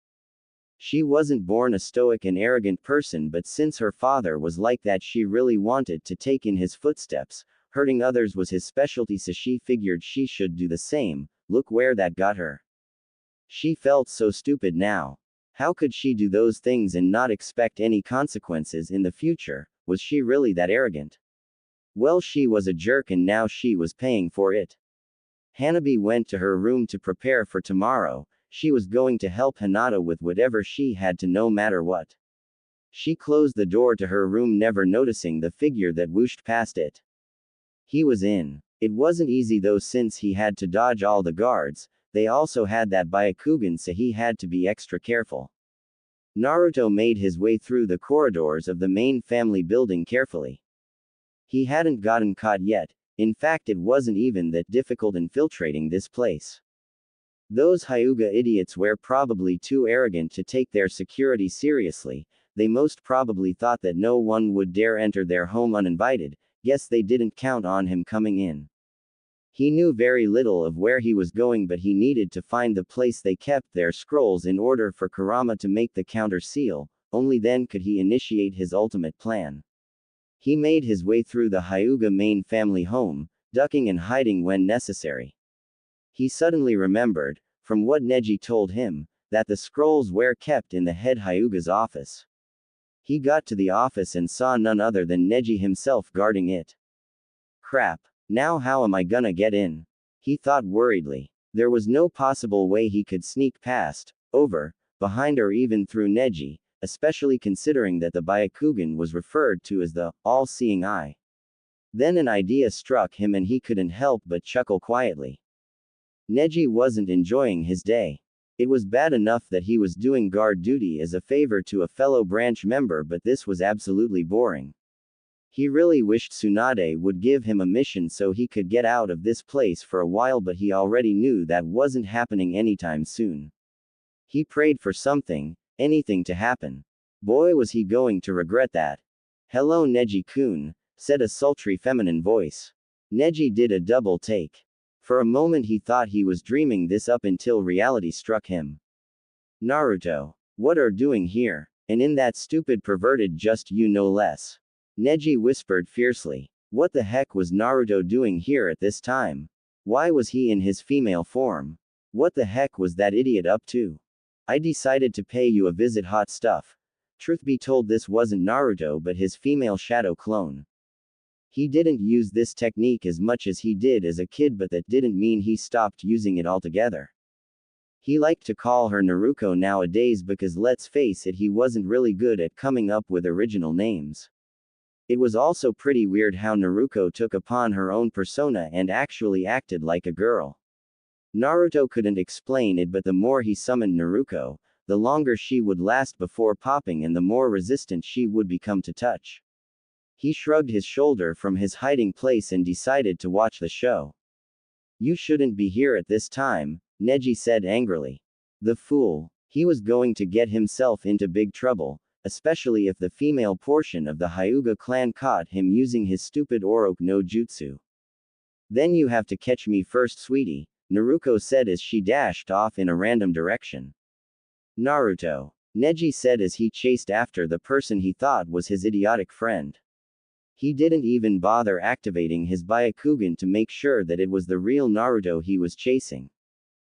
She wasn't born a stoic and arrogant person, but since her father was like that she really wanted to take in his footsteps. Hurting others was his specialty, so she figured she should do the same. Look where that got her. She felt so stupid now. How could she do those things and not expect any consequences in the future? Was she really that arrogant? Well, she was a jerk and now she was paying for it. Hanabi went to her room to prepare for tomorrow. She was going to help Hinata with whatever she had to, no matter what. She closed the door to her room, never noticing the figure that whooshed past it. He was in. It wasn't easy though, since he had to dodge all the guards. they also had that Byakugan, so he had to be extra careful. Naruto made his way through the corridors of the main family building carefully. He hadn't gotten caught yet, in fact it wasn't even that difficult infiltrating this place. Those Hyuga idiots were probably too arrogant to take their security seriously, they most probably thought that no one would dare enter their home uninvited, guess they didn't count on him coming in. He knew very little of where he was going, but he needed to find the place they kept their scrolls in order for Kurama to make the counter seal, only then could he initiate his ultimate plan. He made his way through the Hyuga main family home, ducking and hiding when necessary. He suddenly remembered, from what Neji told him, that the scrolls were kept in the head Hyuga's office. He got to the office and saw none other than Neji himself guarding it. Crap. Now how am I gonna get in? He thought worriedly. There was no possible way he could sneak past, over, behind or even through Neji, especially considering that the Byakugan was referred to as the all-seeing eye. Then an idea struck him and he couldn't help but chuckle quietly. Neji wasn't enjoying his day. It was bad enough that he was doing guard duty as a favor to a fellow branch member, but this was absolutely boring. He really wished Tsunade would give him a mission so he could get out of this place for a while, but he already knew that wasn't happening anytime soon. He prayed for something, anything to happen. Boy, was he going to regret that. "Hello Neji-kun," said a sultry feminine voice. Neji did a double take. For a moment he thought he was dreaming this up until reality struck him. "Naruto, what are doing here? And in that stupid perverted just you no less." Neji whispered fiercely. What the heck was Naruto doing here at this time? Why was he in his female form? What the heck was that idiot up to? "I decided to pay you a visit, hot stuff." Truth be told, this wasn't Naruto but his female shadow clone. He didn't use this technique as much as he did as a kid, but that didn't mean he stopped using it altogether. He liked to call her Naruko nowadays because let's face it, he wasn't really good at coming up with original names. It was also pretty weird how Naruko took upon her own persona and actually acted like a girl. Naruto couldn't explain it, but the more he summoned Naruko, the longer she would last before popping and the more resistant she would become to touch. He shrugged his shoulder from his hiding place and decided to watch the show. "You shouldn't be here at this time," Neji said angrily. The fool. He was going to get himself into big trouble, especially if the female portion of the Hyuga clan caught him using his stupid Oroku no Jutsu. "Then you have to catch me first, sweetie," Naruko said as she dashed off in a random direction. "Naruto," Neji said as he chased after the person he thought was his idiotic friend. He didn't even bother activating his Byakugan to make sure that it was the real Naruto he was chasing.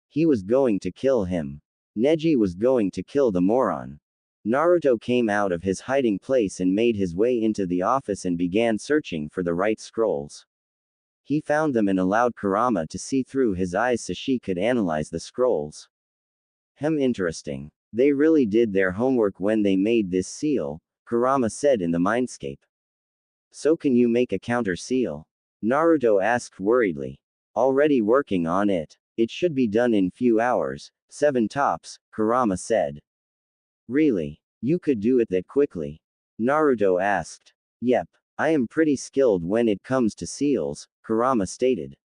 He was going to kill him. Neji was going to kill the moron. Naruto came out of his hiding place and made his way into the office and began searching for the right scrolls. He found them and allowed Kurama to see through his eyes so she could analyze the scrolls. Interesting. They really did their homework when they made this seal," Kurama said in the mindscape. "So can you make a counter seal?" Naruto asked worriedly. "Already working on it. It should be done in few hours, 7 tops," Kurama said. "Really? You could do it that quickly?" Naruto asked. "Yep. I am pretty skilled when it comes to seals," Kurama stated.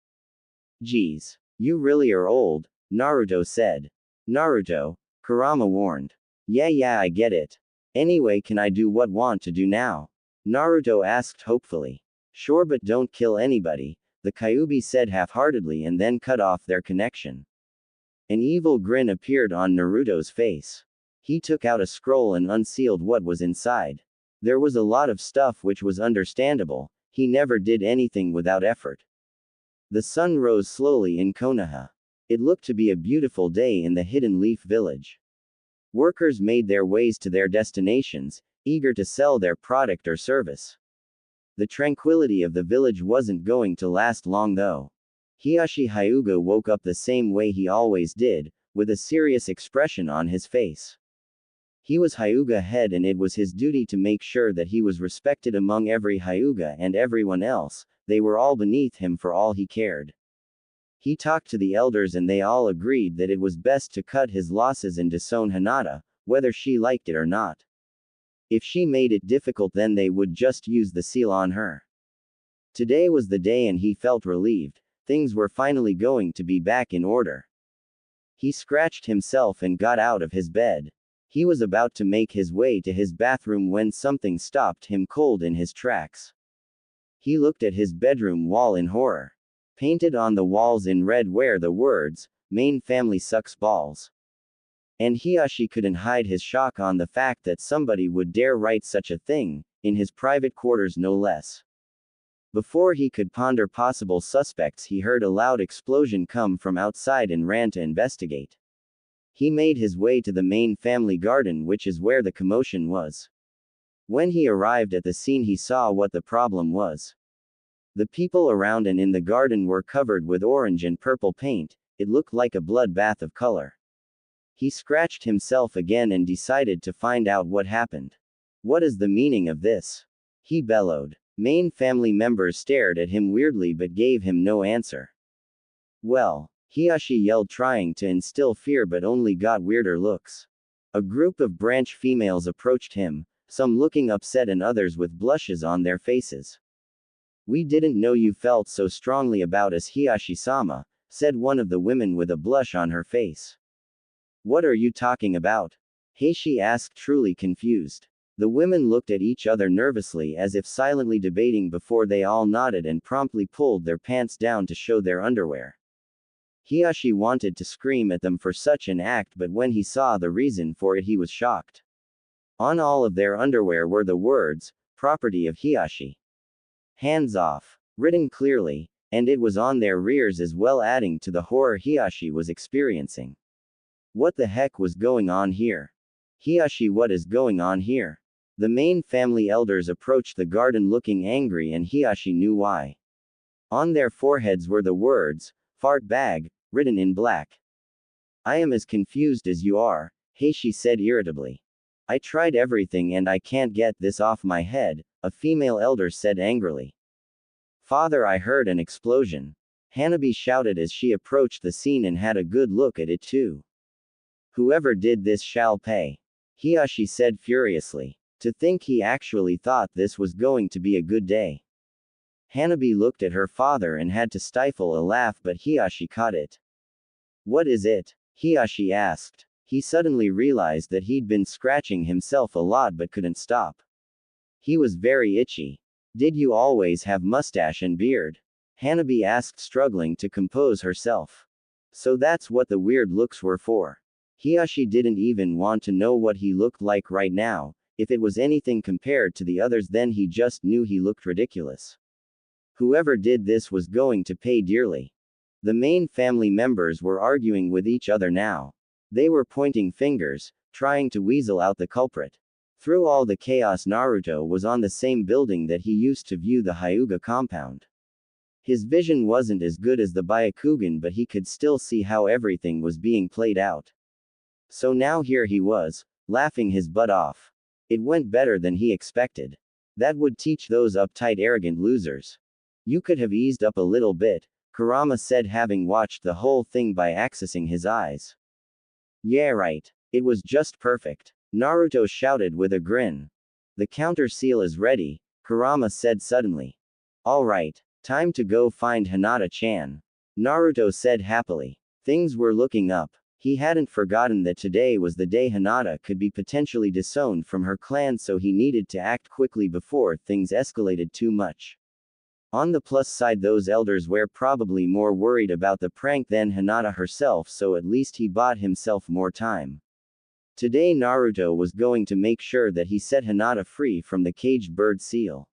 "Geez. You really are old," Naruto said. "Naruto," Kurama warned. Yeah, I get it. Anyway, can I do what want to do now?" Naruto asked hopefully. "Sure, but don't kill anybody," the Kyuubi said half-heartedly and then cut off their connection. An evil grin appeared on Naruto's face. He took out a scroll and unsealed what was inside. There was a lot of stuff, which was understandable. He never did anything without effort. The sun rose slowly in Konoha. It looked to be a beautiful day in the Hidden Leaf Village. Workers made their ways to their destinations, eager to sell their product or service. The tranquility of the village wasn't going to last long though. Hiyashi Hyuga woke up the same way he always did, with a serious expression on his face. He was Hyuga head and it was his duty to make sure that he was respected among every Hyuga and everyone else, they were all beneath him for all he cared. He talked to the elders and they all agreed that it was best to cut his losses and disown Hinata, whether she liked it or not. If she made it difficult, then they would just use the seal on her. Today was the day and he felt relieved. Things were finally going to be back in order. He scratched himself and got out of his bed. He was about to make his way to his bathroom when something stopped him cold in his tracks. He looked at his bedroom wall in horror. Painted on the walls in red were the words, "Main family sucks balls." And Hiyashi couldn't hide his shock on the fact that somebody would dare write such a thing, in his private quarters no less. Before he could ponder possible suspects, he heard a loud explosion come from outside and ran to investigate. He made his way to the main family garden, which is where the commotion was. When he arrived at the scene, he saw what the problem was. The people around and in the garden were covered with orange and purple paint. It looked like a bloodbath of color. He scratched himself again and decided to find out what happened. What is the meaning of this? He bellowed. Main family members stared at him weirdly but gave him no answer. Well, Hiyashi yelled, trying to instill fear but only got weirder looks. A group of branch females approached him, some looking upset and others with blushes on their faces. "We didn't know you felt so strongly about us, Hiyashi-sama," said one of the women with a blush on her face. "What are you talking about?" Heishi asked, truly confused. The women looked at each other nervously as if silently debating before they all nodded and promptly pulled their pants down to show their underwear. Hiyashi wanted to scream at them for such an act, but when he saw the reason for it he was shocked. On all of their underwear were the words, "Property of Hiyashi. Hands off," written clearly, and it was on their rears as well, adding to the horror Hiyashi was experiencing. What the heck was going on here? Hiyashi, what is going on here? The main family elders approached the garden looking angry, and Hiyashi knew why. On their foreheads were the words, "Fart bag," written in black. "I am as confused as you are," Heishi said irritably. "I tried everything and I can't get this off my head," a female elder said angrily. "Father, I heard an explosion," Hanabi shouted as she approached the scene and had a good look at it too. "Whoever did this shall pay," Hiyashi said furiously. To think he actually thought this was going to be a good day. Hanabi looked at her father and had to stifle a laugh, but Hiyashi caught it. "What is it?" Hiyashi asked. He suddenly realized that he'd been scratching himself a lot but couldn't stop. He was very itchy. "Did you always have mustache and beard?" Hanabi asked, struggling to compose herself. So that's what the weird looks were for. Hiyashi didn't even want to know what he looked like right now. If it was anything compared to the others, then he just knew he looked ridiculous. Whoever did this was going to pay dearly. The main family members were arguing with each other now. They were pointing fingers, trying to weasel out the culprit. Through all the chaos, Naruto was on the same building that he used to view the Hyuga compound. His vision wasn't as good as the Byakugan, but he could still see how everything was being played out. So now here he was, laughing his butt off. It went better than he expected. That would teach those uptight, arrogant losers. "You could have eased up a little bit," Kurama said, having watched the whole thing by accessing his eyes. "Yeah, right. It was just perfect," Naruto shouted with a grin. "The counter seal is ready," Kurama said suddenly. "All right, time to go find Hinata-chan," Naruto said happily. Things were looking up. He hadn't forgotten that today was the day Hinata could be potentially disowned from her clan, so he needed to act quickly before things escalated too much. On the plus side, those elders were probably more worried about the prank than Hinata herself, so at least he bought himself more time. Today Naruto was going to make sure that he set Hinata free from the caged bird seal.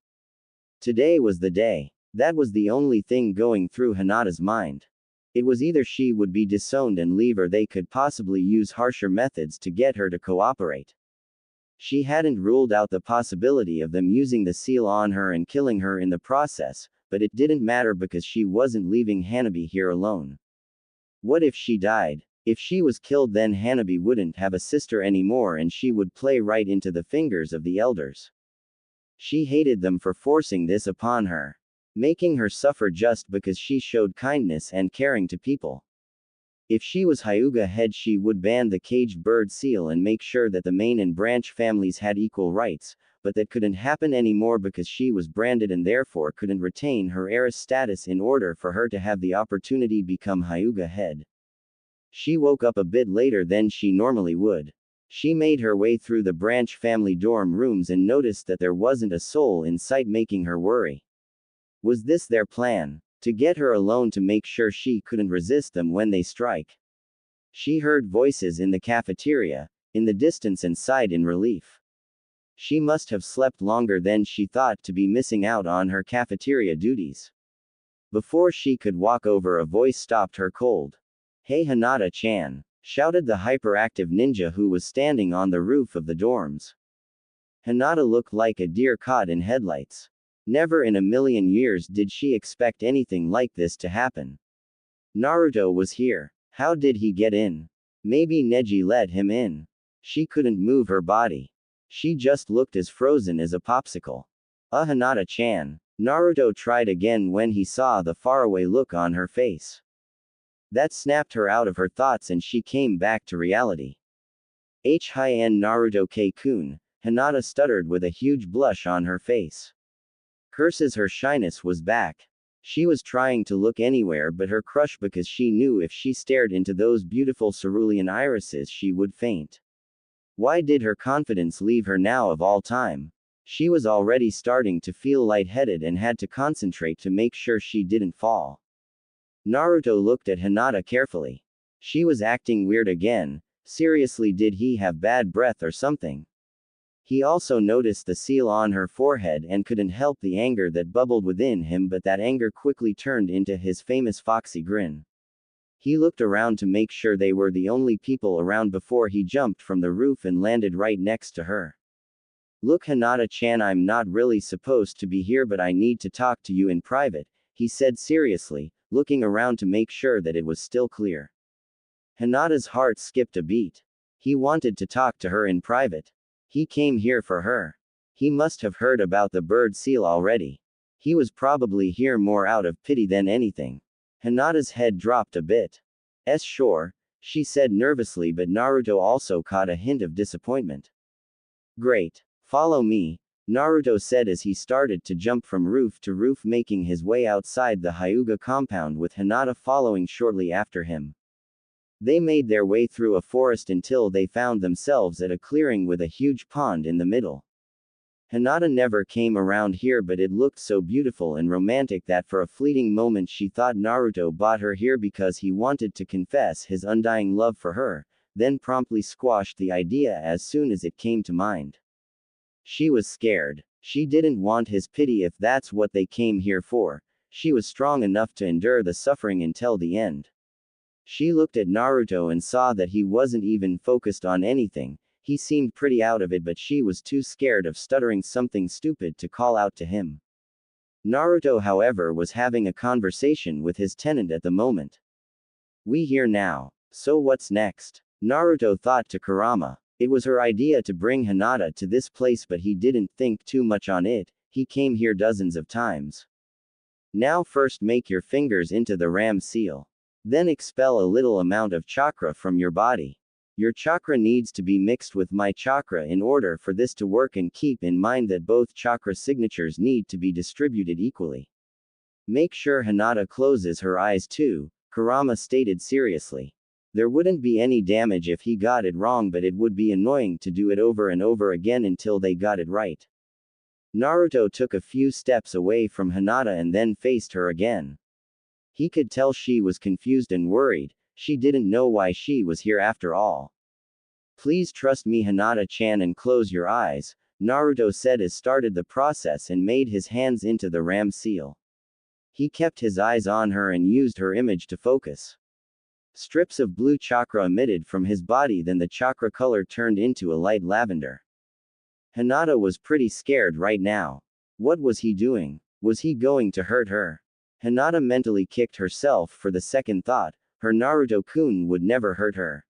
Today was the day. That was the only thing going through Hinata's mind. It was either she would be disowned and leave, or they could possibly use harsher methods to get her to cooperate. She hadn't ruled out the possibility of them using the seal on her and killing her in the process, but it didn't matter because she wasn't leaving Hanabi here alone. What if she died? If she was killed, then Hanabi wouldn't have a sister anymore and she would play right into the fingers of the elders. She hated them for forcing this upon her. making her suffer just because she showed kindness and caring to people. If she was Hyuga head, she would ban the caged bird seal and make sure that the main and branch families had equal rights, but that couldn't happen anymore because she was branded and therefore couldn't retain her heiress status in order for her to have the opportunity become Hyuga head. She woke up a bit later than she normally would. She made her way through the branch family dorm rooms and noticed that there wasn't a soul in sight, making her worry. Was this their plan? To get her alone to make sure she couldn't resist them when they strike? She heard voices in the cafeteria, in the distance, and sighed in relief. She must have slept longer than she thought to be missing out on her cafeteria duties. Before she could walk over, a voice stopped her cold. "Hey Hinata-chan," shouted the hyperactive ninja who was standing on the roof of the dorms. Hinata looked like a deer caught in headlights. Never in a million years did she expect anything like this to happen. Naruto was here. How did he get in? Maybe Neji let him in. She couldn't move her body. She just looked as frozen as a popsicle. Hinata-chan. Naruto tried again when he saw the faraway look on her face. That snapped her out of her thoughts and she came back to reality. Naruto K-kun, Hinata stuttered with a huge blush on her face. Curses, her shyness was back. She was trying to look anywhere but her crush because she knew if she stared into those beautiful cerulean irises she would faint. Why did her confidence leave her now of all time? She was already starting to feel lightheaded and had to concentrate to make sure she didn't fall. Naruto looked at Hinata carefully. She was acting weird again. Seriously, did he have bad breath or something? He also noticed the seal on her forehead and couldn't help the anger that bubbled within him, but that anger quickly turned into his famous foxy grin. He looked around to make sure they were the only people around before he jumped from the roof and landed right next to her. "Look Hinata-chan, I'm not really supposed to be here, but I need to talk to you in private," he said seriously, looking around to make sure that it was still clear. Hinata's heart skipped a beat. He wanted to talk to her in private. He came here for her. He must have heard about the bird seal already. He was probably here more out of pity than anything. Hinata's head dropped a bit. Sure, she said nervously, but Naruto also caught a hint of disappointment. "Great. Follow me," Naruto said as he started to jump from roof to roof, making his way outside the Hyuga compound with Hinata following shortly after him. They made their way through a forest until they found themselves at a clearing with a huge pond in the middle. Hinata never came around here, but it looked so beautiful and romantic that for a fleeting moment she thought Naruto brought her here because he wanted to confess his undying love for her, then promptly squashed the idea as soon as it came to mind. She was scared. She didn't want his pity if that's what they came here for. She was strong enough to endure the suffering until the end. She looked at Naruto and saw that he wasn't even focused on anything. He seemed pretty out of it, but she was too scared of stuttering something stupid to call out to him. Naruto, however, was having a conversation with his tenant at the moment. "We here now. So what's next?" Naruto thought to Kurama. It was her idea to bring Hinata to this place, but he didn't think too much on it. He came here dozens of times. "Now first make your fingers into the ram seal. Then expel a little amount of chakra from your body. Your chakra needs to be mixed with my chakra in order for this to work, and keep in mind that both chakra signatures need to be distributed equally. Make sure Hinata closes her eyes too," Kurama stated seriously. There wouldn't be any damage if he got it wrong, but it would be annoying to do it over and over again until they got it right. Naruto took a few steps away from Hinata and then faced her again. He could tell she was confused and worried. She didn't know why she was here after all. "Please trust me Hinata-chan and close your eyes," Naruto said as started the process and made his hands into the ram seal. He kept his eyes on her and used her image to focus. Strips of blue chakra emitted from his body, then the chakra color turned into a light lavender. Hinata was pretty scared right now. What was he doing? Was he going to hurt her? Hinata mentally kicked herself for the second thought. Her Naruto-kun would never hurt her.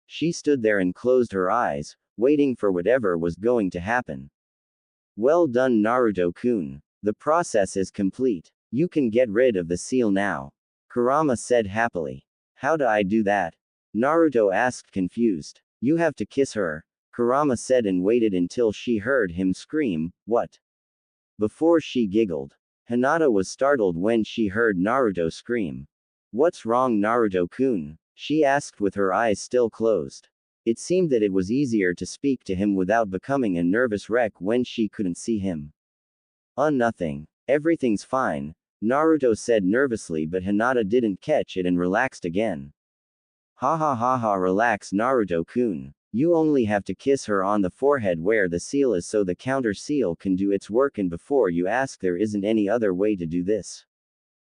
She stood there and closed her eyes, waiting for whatever was going to happen. "Well done Naruto-kun." The process is complete. You can get rid of the seal now. Kurama said happily. How do I do that? Naruto asked confused. You have to kiss her, Kurama said and waited until she heard him scream, what? Before she giggled. Hinata was startled when she heard Naruto scream. What's wrong Naruto-kun? She asked with her eyes still closed. It seemed that it was easier to speak to him without becoming a nervous wreck when she couldn't see him. Nothing. Everything's fine, Naruto said nervously, but Hinata didn't catch it and relaxed again. Ha ha ha ha, relax Naruto-kun. You only have to kiss her on the forehead where the seal is so the counter seal can do its work, and before you ask, there isn't any other way to do this.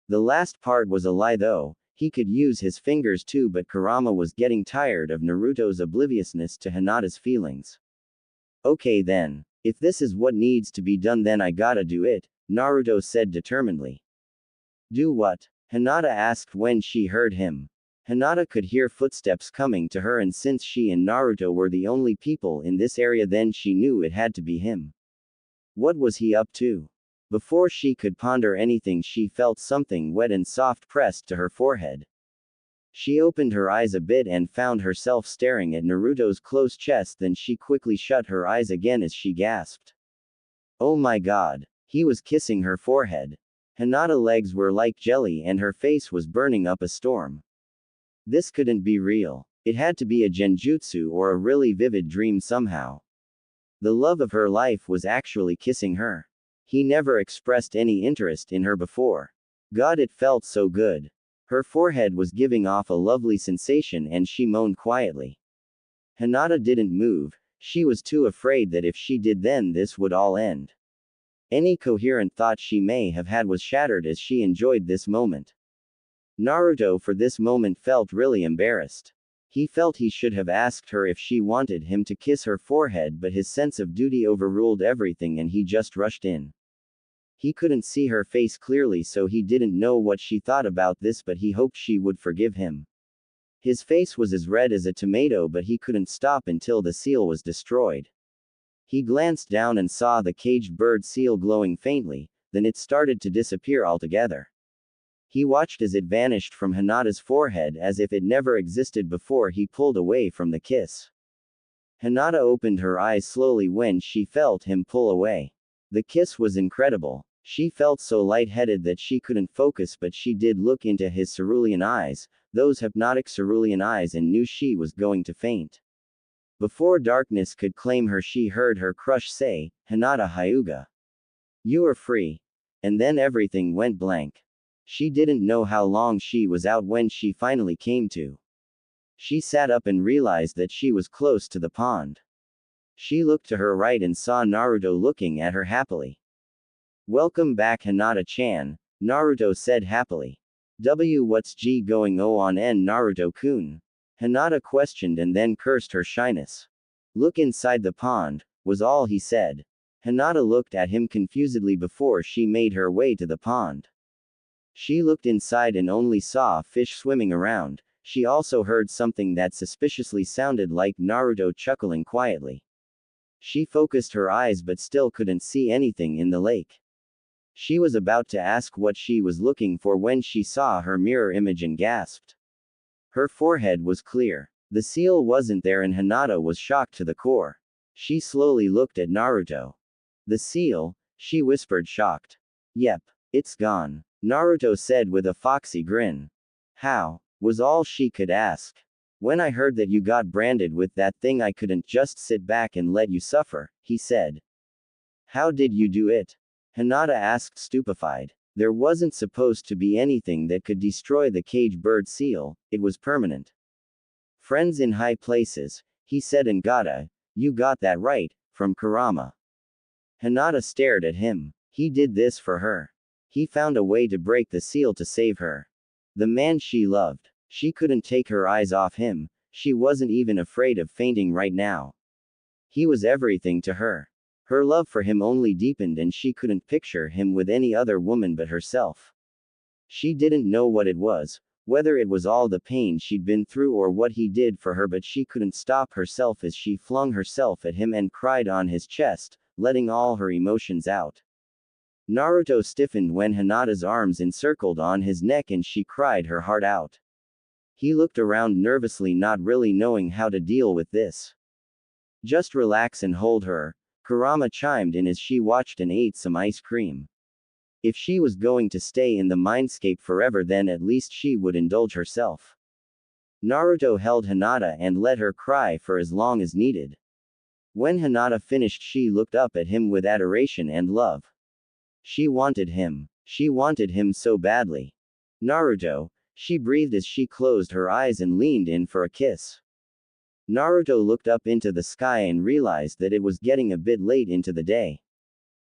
The last part was a lie though. He could use his fingers too, but Kurama was getting tired of Naruto's obliviousness to Hinata's feelings. Okay then. If this is what needs to be done, then I gotta do it, Naruto said determinedly. Do what? Hinata asked when she heard him. Hinata could hear footsteps coming to her, and since she and Naruto were the only people in this area, then she knew it had to be him. What was he up to? Before she could ponder anything, she felt something wet and soft pressed to her forehead. She opened her eyes a bit and found herself staring at Naruto's closed chest, then she quickly shut her eyes again as she gasped. Oh my god. He was kissing her forehead. Hinata's legs were like jelly and her face was burning up a storm. This couldn't be real. It had to be a genjutsu or a really vivid dream somehow. The love of her life was actually kissing her. He never expressed any interest in her before. God, it felt so good. Her forehead was giving off a lovely sensation and she moaned quietly. Hinata didn't move. She was too afraid that if she did, then this would all end. Any coherent thought she may have had was shattered as she enjoyed this moment. Naruto for this moment felt really embarrassed. He felt he should have asked her if she wanted him to kiss her forehead, but his sense of duty overruled everything and he just rushed in. He couldn't see her face clearly, so he didn't know what she thought about this, but he hoped she would forgive him. His face was as red as a tomato, but he couldn't stop until the seal was destroyed. He glanced down and saw the caged bird seal glowing faintly, then it started to disappear altogether. He watched as it vanished from Hinata's forehead as if it never existed before he pulled away from the kiss. Hinata opened her eyes slowly when she felt him pull away. The kiss was incredible. She felt so lightheaded that she couldn't focus, but she did look into his cerulean eyes, those hypnotic cerulean eyes, and knew she was going to faint. Before darkness could claim her, she heard her crush say, Hinata Hyuga. You are free. And then everything went blank. She didn't know how long she was out when she finally came to. She sat up and realized that she was close to the pond. She looked to her right and saw Naruto looking at her happily. Welcome back Hinata-chan, Naruto said happily. What's going on Naruto-kun? Hinata questioned and then cursed her shyness. Look inside the pond, was all he said. Hinata looked at him confusedly before she made her way to the pond. She looked inside and only saw fish swimming around. She also heard something that suspiciously sounded like Naruto chuckling quietly. She focused her eyes but still couldn't see anything in the lake. She was about to ask what she was looking for when she saw her mirror image and gasped. Her forehead was clear. The seal wasn't there and Hinata was shocked to the core. She slowly looked at Naruto. The seal? She whispered, shocked. Yep, it's gone, Naruto said with a foxy grin. How? Was all she could ask. When I heard that you got branded with that thing, I couldn't just sit back and let you suffer, he said. How did you do it? Hinata asked, stupefied. There wasn't supposed to be anything that could destroy the cage bird seal, it was permanent. Friends in high places, he said, and you got that right, from Kurama. Hinata stared at him. He did this for her. He found a way to break the seal to save her. The man she loved. She couldn't take her eyes off him. She wasn't even afraid of fainting right now. He was everything to her. Her love for him only deepened and she couldn't picture him with any other woman but herself. She didn't know what it was, whether it was all the pain she'd been through or what he did for her, but she couldn't stop herself as she flung herself at him and cried on his chest, letting all her emotions out. Naruto stiffened when Hinata's arms encircled on his neck and she cried her heart out. He looked around nervously, not really knowing how to deal with this. Just relax and hold her, Kurama chimed in as she watched and ate some ice cream. If she was going to stay in the mindscape forever, then at least she would indulge herself. Naruto held Hinata and let her cry for as long as needed. When Hinata finished, she looked up at him with adoration and love. She wanted him. She wanted him so badly. Naruto, she breathed as she closed her eyes and leaned in for a kiss. Naruto looked up into the sky and realized that it was getting a bit late into the day.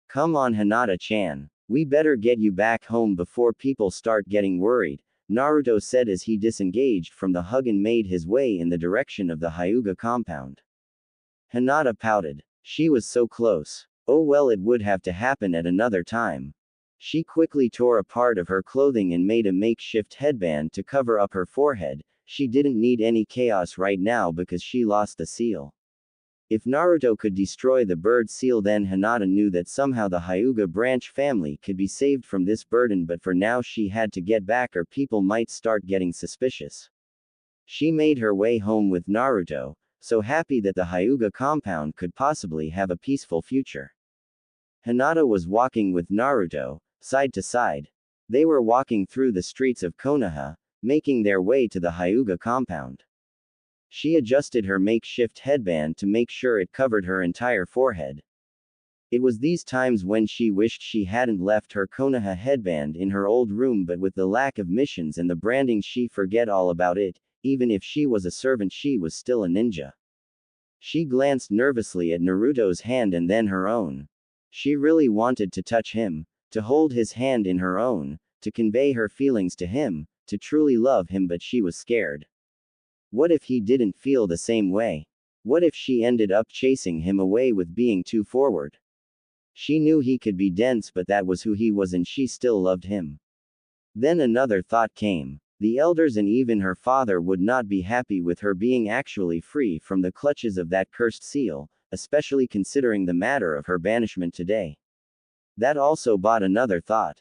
Come on, Hinata-chan. We better get you back home before people start getting worried, Naruto said as he disengaged from the hug and made his way in the direction of the Hyuga compound. Hinata pouted. She was so close. Oh well, it would have to happen at another time. She quickly tore a part of her clothing and made a makeshift headband to cover up her forehead. She didn't need any chaos right now because she lost the seal. If Naruto could destroy the bird seal, then Hinata knew that somehow the Hyuga branch family could be saved from this burden, but for now she had to get back or people might start getting suspicious. She made her way home with Naruto, so happy that the Hyuga compound could possibly have a peaceful future. Hinata was walking with Naruto, side to side. They were walking through the streets of Konoha, making their way to the Hyuga compound. She adjusted her makeshift headband to make sure it covered her entire forehead. It was these times when she wished she hadn't left her Konoha headband in her old room, but with the lack of missions and the branding she forget all about it. Even if she was a servant, she was still a ninja. She glanced nervously at Naruto's hand and then her own. She really wanted to touch him, to hold his hand in her own, to convey her feelings to him, to truly love him, but she was scared. What if he didn't feel the same way? What if she ended up chasing him away with being too forward? She knew he could be dense, but that was who he was and she still loved him. Then another thought came. The elders and even her father would not be happy with her being actually free from the clutches of that cursed seal, especially considering the matter of her banishment today. That also brought another thought.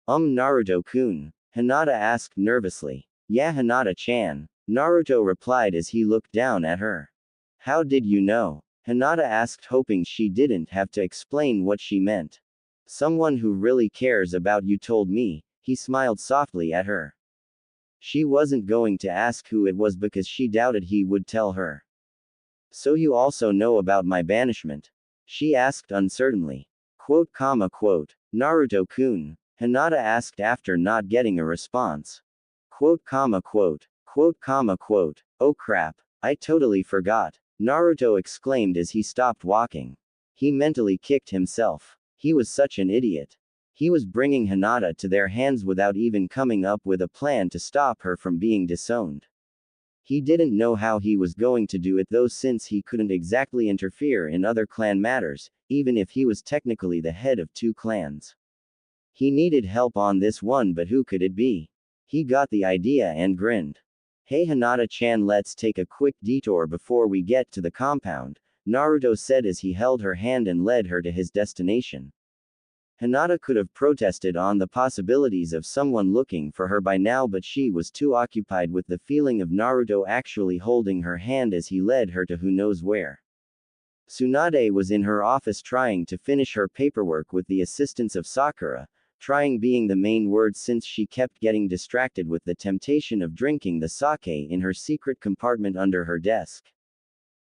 Naruto-kun? Hinata asked nervously. Yeah, Hinata-chan, Naruto replied as he looked down at her. How did you know? Hinata asked, hoping she didn't have to explain what she meant. Someone who really cares about you told me, he smiled softly at her. She wasn't going to ask who it was because she doubted he would tell her. So you also know about my banishment? She asked uncertainly. Quote, Naruto-kun, Hinata asked after not getting a response. Quote, oh crap, I totally forgot, Naruto exclaimed as he stopped walking. He mentally kicked himself. He was such an idiot. He was bringing Hinata to their hands without even coming up with a plan to stop her from being disowned. He didn't know how he was going to do it though, since he couldn't exactly interfere in other clan matters, even if he was technically the head of 2 clans. He needed help on this one, but who could it be? He got the idea and grinned. Hey Hinata-chan, let's take a quick detour before we get to the compound, Naruto said as he held her hand and led her to his destination. Hinata could have protested on the possibilities of someone looking for her by now, but she was too occupied with the feeling of Naruto actually holding her hand as he led her to who knows where. Tsunade was in her office trying to finish her paperwork with the assistance of Sakura, trying being the main word since she kept getting distracted with the temptation of drinking the sake in her secret compartment under her desk.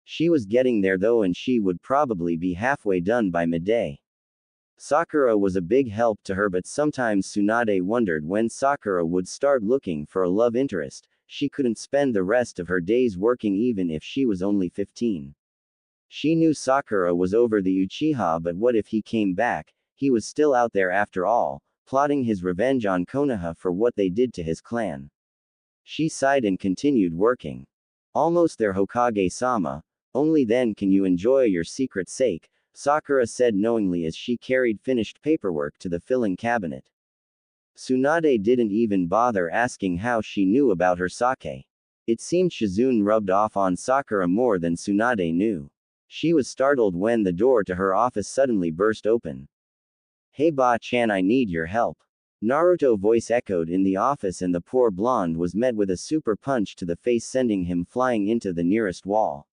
She was getting there though, and she would probably be halfway done by midday. Sakura was a big help to her, but sometimes Tsunade wondered when Sakura would start looking for a love interest. She couldn't spend the rest of her days working even if she was only 15. She knew Sakura was over the Uchiha, but what if he came back? He was still out there after all, plotting his revenge on Konoha for what they did to his clan. She sighed and continued working. Almost there, Hokage-sama. Only then can you enjoy your secret sake, Sakura said knowingly as she carried finished paperwork to the filling cabinet. Tsunade didn't even bother asking how she knew about her sake. It seemed Shizune rubbed off on Sakura more than Tsunade knew. She was startled when the door to her office suddenly burst open. Hey Ba-chan, I need your help. Naruto voice echoed in the office and the poor blonde was met with a super punch to the face sending him flying into the nearest wall.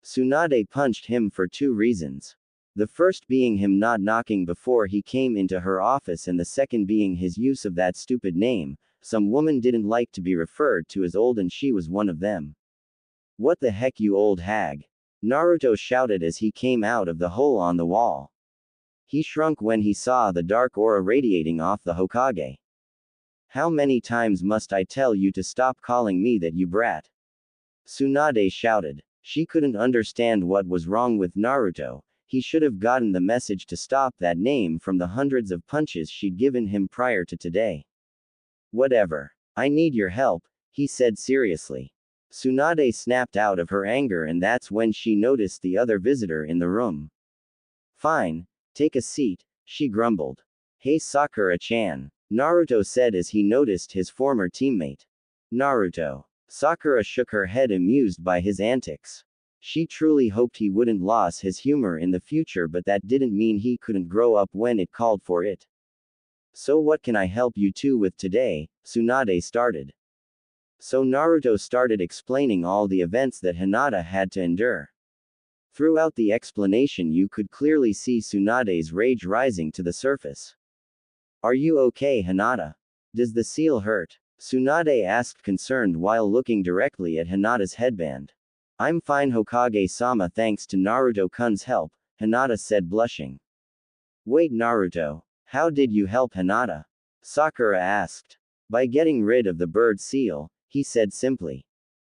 Tsunade punched him for two reasons. The first being him not knocking before he came into her office and the second being his use of that stupid name. Some woman didn't like to be referred to as old and she was one of them. What the heck, you old hag? Naruto shouted as he came out of the hole on the wall. He shrunk when he saw the dark aura radiating off the Hokage. How many times must I tell you to stop calling me that, you brat? Tsunade shouted. She couldn't understand what was wrong with Naruto. He should have gotten the message to stop that name from the hundreds of punches she'd given him prior to today. Whatever. I need your help, he said seriously. Tsunade snapped out of her anger and that's when she noticed the other visitor in the room. Fine. Take a seat, she grumbled. Hey Sakura-chan, Naruto said as he noticed his former teammate. Naruto. Sakura shook her head amused by his antics. She truly hoped he wouldn't lose his humor in the future, but that didn't mean he couldn't grow up when it called for it. So what can I help you two with today? Tsunade started. So Naruto started explaining all the events that Hinata had to endure. Throughout the explanation you could clearly see Tsunade's rage rising to the surface. Are you okay, Hinata? Does the seal hurt? Tsunade asked concerned while looking directly at Hinata's headband. I'm fine Hokage-sama thanks to Naruto-kun's help, Hinata said blushing. Wait Naruto, how did you help Hinata? Sakura asked. By getting rid of the bird seal, he said simply.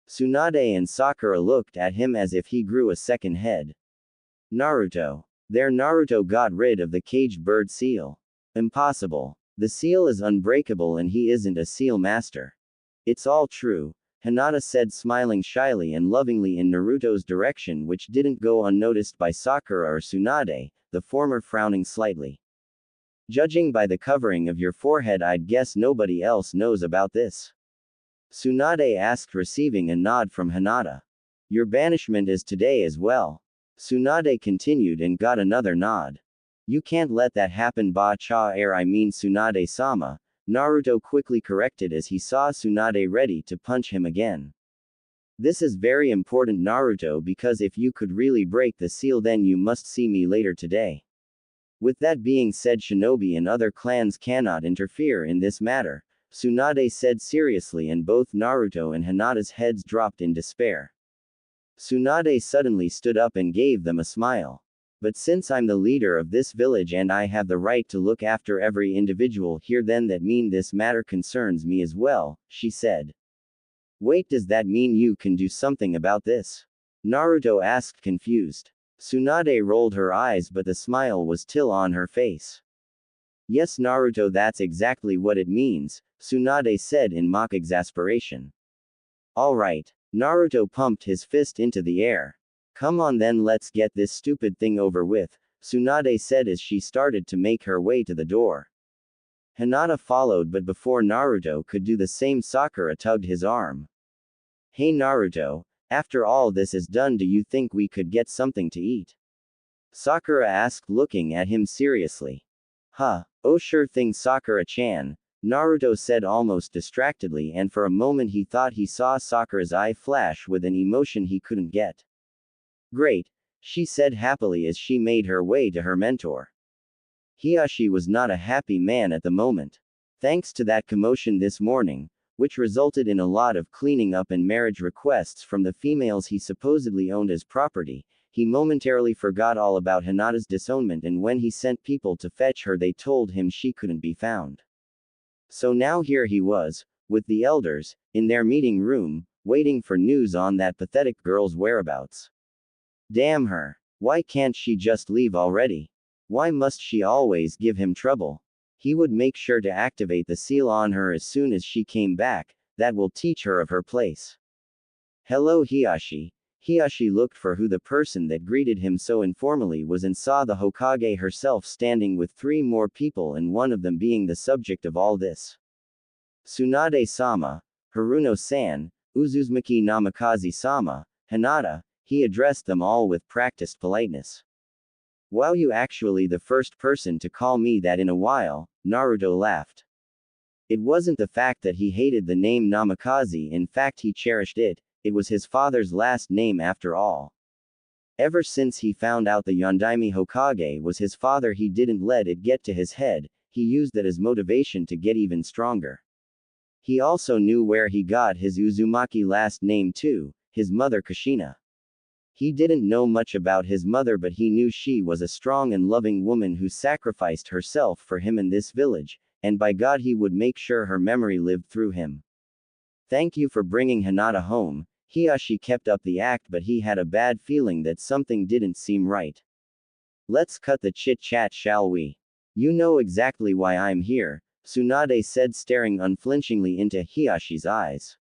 Tsunade and Sakura looked at him as if he grew a second head. Naruto. Naruto got rid of the caged bird seal. Impossible. The seal is unbreakable and he isn't a seal master. It's all true, Hinata said smiling shyly and lovingly in Naruto's direction, which didn't go unnoticed by Sakura or Tsunade, the former frowning slightly. Judging by the covering of your forehead I'd guess nobody else knows about this. Tsunade asked receiving a nod from Hinata. Your banishment is today as well. Tsunade continued and got another nod. You can't let that happen Ba-cha I mean Tsunade-sama, Naruto quickly corrected as he saw Tsunade ready to punch him again. This is very important Naruto because if you could really break the seal then you must see me later today. With that being said shinobi and other clans cannot interfere in this matter, Tsunade said seriously and both Naruto and Hinata's heads dropped in despair. Tsunade suddenly stood up and gave them a smile. But since I'm the leader of this village and I have the right to look after every individual here then that mean this matter concerns me as well, she said. Wait, does that mean you can do something about this? Naruto asked confused. Tsunade rolled her eyes but the smile was still on her face. Yes Naruto, that's exactly what it means, Tsunade said in mock exasperation. Alright. Naruto pumped his fist into the air. Come on then, let's get this stupid thing over with, Tsunade said as she started to make her way to the door. Hinata followed but before Naruto could do the same Sakura tugged his arm. Hey Naruto, after all this is done do you think we could get something to eat? Sakura asked looking at him seriously. Huh, oh sure thing Sakura-chan, Naruto said almost distractedly and for a moment he thought he saw Sakura's eye flash with an emotion he couldn't get. Great, she said happily as she made her way to her mentor. Hiyashi was not a happy man at the moment. Thanks to that commotion this morning, which resulted in a lot of cleaning up and marriage requests from the females he supposedly owned as property, he momentarily forgot all about Hinata's disownment and when he sent people to fetch her they told him she couldn't be found. So now here he was, with the elders, in their meeting room, waiting for news on that pathetic girl's whereabouts. Damn her. Why can't she just leave already? Why must she always give him trouble? He would make sure to activate the seal on her as soon as she came back, that will teach her of her place. Hello Hiyashi. Hiyashi looked for who the person that greeted him so informally was and saw the Hokage herself standing with 3 more people and one of them being the subject of all this. Tsunade-sama, Haruno-san, Uzumaki Namikaze-sama, Hinata, he addressed them all with practiced politeness. Wow, you actually the first person to call me that in a while, Naruto laughed. It wasn't the fact that he hated the name Namikaze, in fact he cherished it, it was his father's last name after all. Ever since he found out the Yondaime Hokage was his father, he didn't let it get to his head, he used that as motivation to get even stronger. He also knew where he got his Uzumaki last name too, his mother Kushina. He didn't know much about his mother, but he knew she was a strong and loving woman who sacrificed herself for him in this village, and by God he would make sure her memory lived through him. Thank you for bringing Hinata home. Hiyashi kept up the act, but he had a bad feeling that something didn't seem right. Let's cut the chit-chat, shall we? You know exactly why I'm here, Tsunade said, staring unflinchingly into Hiyashi's eyes.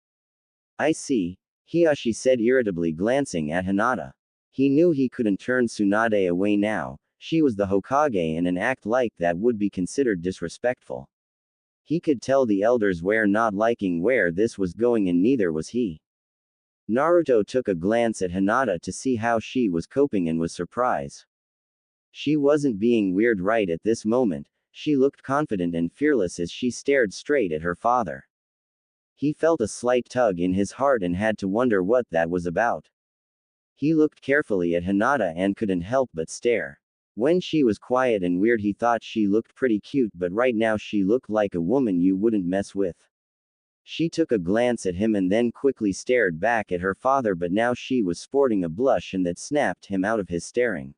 I see, Hiyashi said irritably, glancing at Hinata. He knew he couldn't turn Tsunade away now, she was the Hokage and an act like that would be considered disrespectful. He could tell the elders were not liking where this was going, and neither was he. Naruto took a glance at Hinata to see how she was coping and was surprised. She wasn't being weird right at this moment, she looked confident and fearless as she stared straight at her father. He felt a slight tug in his heart and had to wonder what that was about. He looked carefully at Hinata and couldn't help but stare. When she was quiet and weird he thought she looked pretty cute, but right now she looked like a woman you wouldn't mess with. She took a glance at him and then quickly stared back at her father, but now she was sporting a blush and that snapped him out of his staring.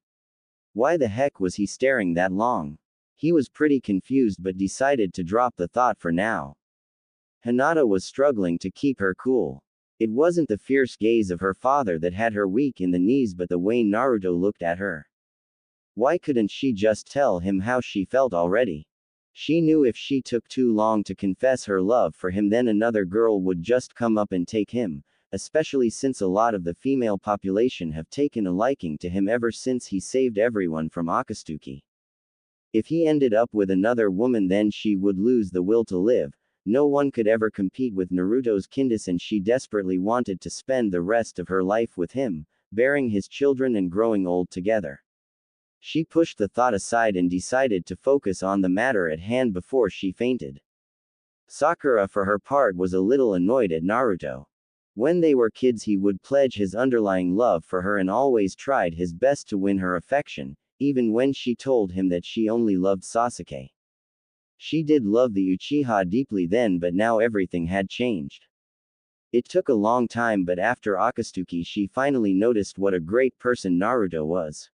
Why the heck was he staring that long? He was pretty confused but decided to drop the thought for now. Hinata was struggling to keep her cool. It wasn't the fierce gaze of her father that had her weak in the knees, but the way Naruto looked at her. Why couldn't she just tell him how she felt already? She knew if she took too long to confess her love for him, then another girl would just come up and take him, especially since a lot of the female population have taken a liking to him ever since he saved everyone from Akatsuki. If he ended up with another woman, then she would lose the will to live. No one could ever compete with Naruto's kindness, and she desperately wanted to spend the rest of her life with him, bearing his children and growing old together. She pushed the thought aside and decided to focus on the matter at hand before she fainted. Sakura, for her part, was a little annoyed at Naruto. When they were kids, he would pledge his underlying love for her and always tried his best to win her affection, even when she told him that she only loved Sasuke. She did love the Uchiha deeply then, but now everything had changed. It took a long time, but after Akatsuki she finally noticed what a great person Naruto was.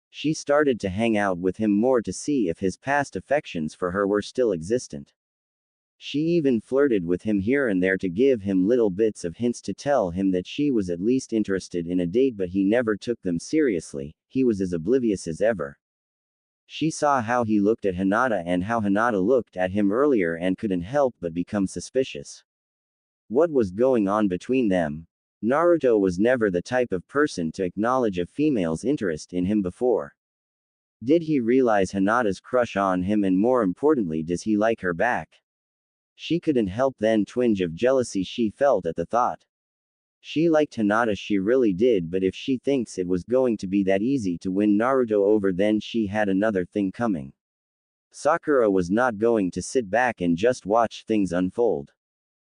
She started to hang out with him more to see if his past affections for her were still existent. She even flirted with him here and there to give him little bits of hints to tell him that she was at least interested in a date, but he never took them seriously, he was as oblivious as ever. She saw how he looked at Hinata and how Hinata looked at him earlier and couldn't help but become suspicious. What was going on between them? Naruto was never the type of person to acknowledge a female's interest in him before. Did he realize Hinata's crush on him, and more importantly, does he like her back? She couldn't help then twinge of jealousy she felt at the thought. She liked Hinata, she really did, but if she thinks it was going to be that easy to win Naruto over, then she had another thing coming. Sakura was not going to sit back and just watch things unfold.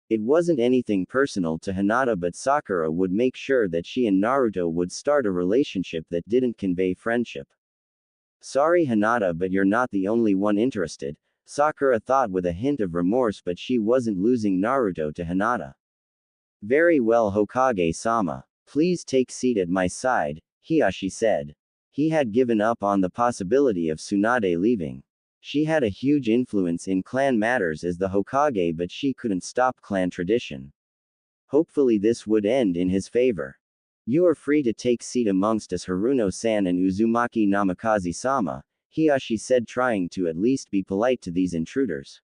It wasn't anything personal to Hinata, but Sakura would make sure that she and Naruto would start a relationship that didn't convey friendship. Sorry Hinata, but you're not the only one interested, Sakura thought with a hint of remorse, but she wasn't losing Naruto to Hinata. Very well, Hokage-sama. Please take seat at my side, Hiyashi said. He had given up on the possibility of Tsunade leaving. She had a huge influence in clan matters as the Hokage, but she couldn't stop clan tradition. Hopefully this would end in his favor. You are free to take seat amongst us, Haruno-san and Uzumaki Namikaze-sama, Hiyashi said, trying to at least be polite to these intruders.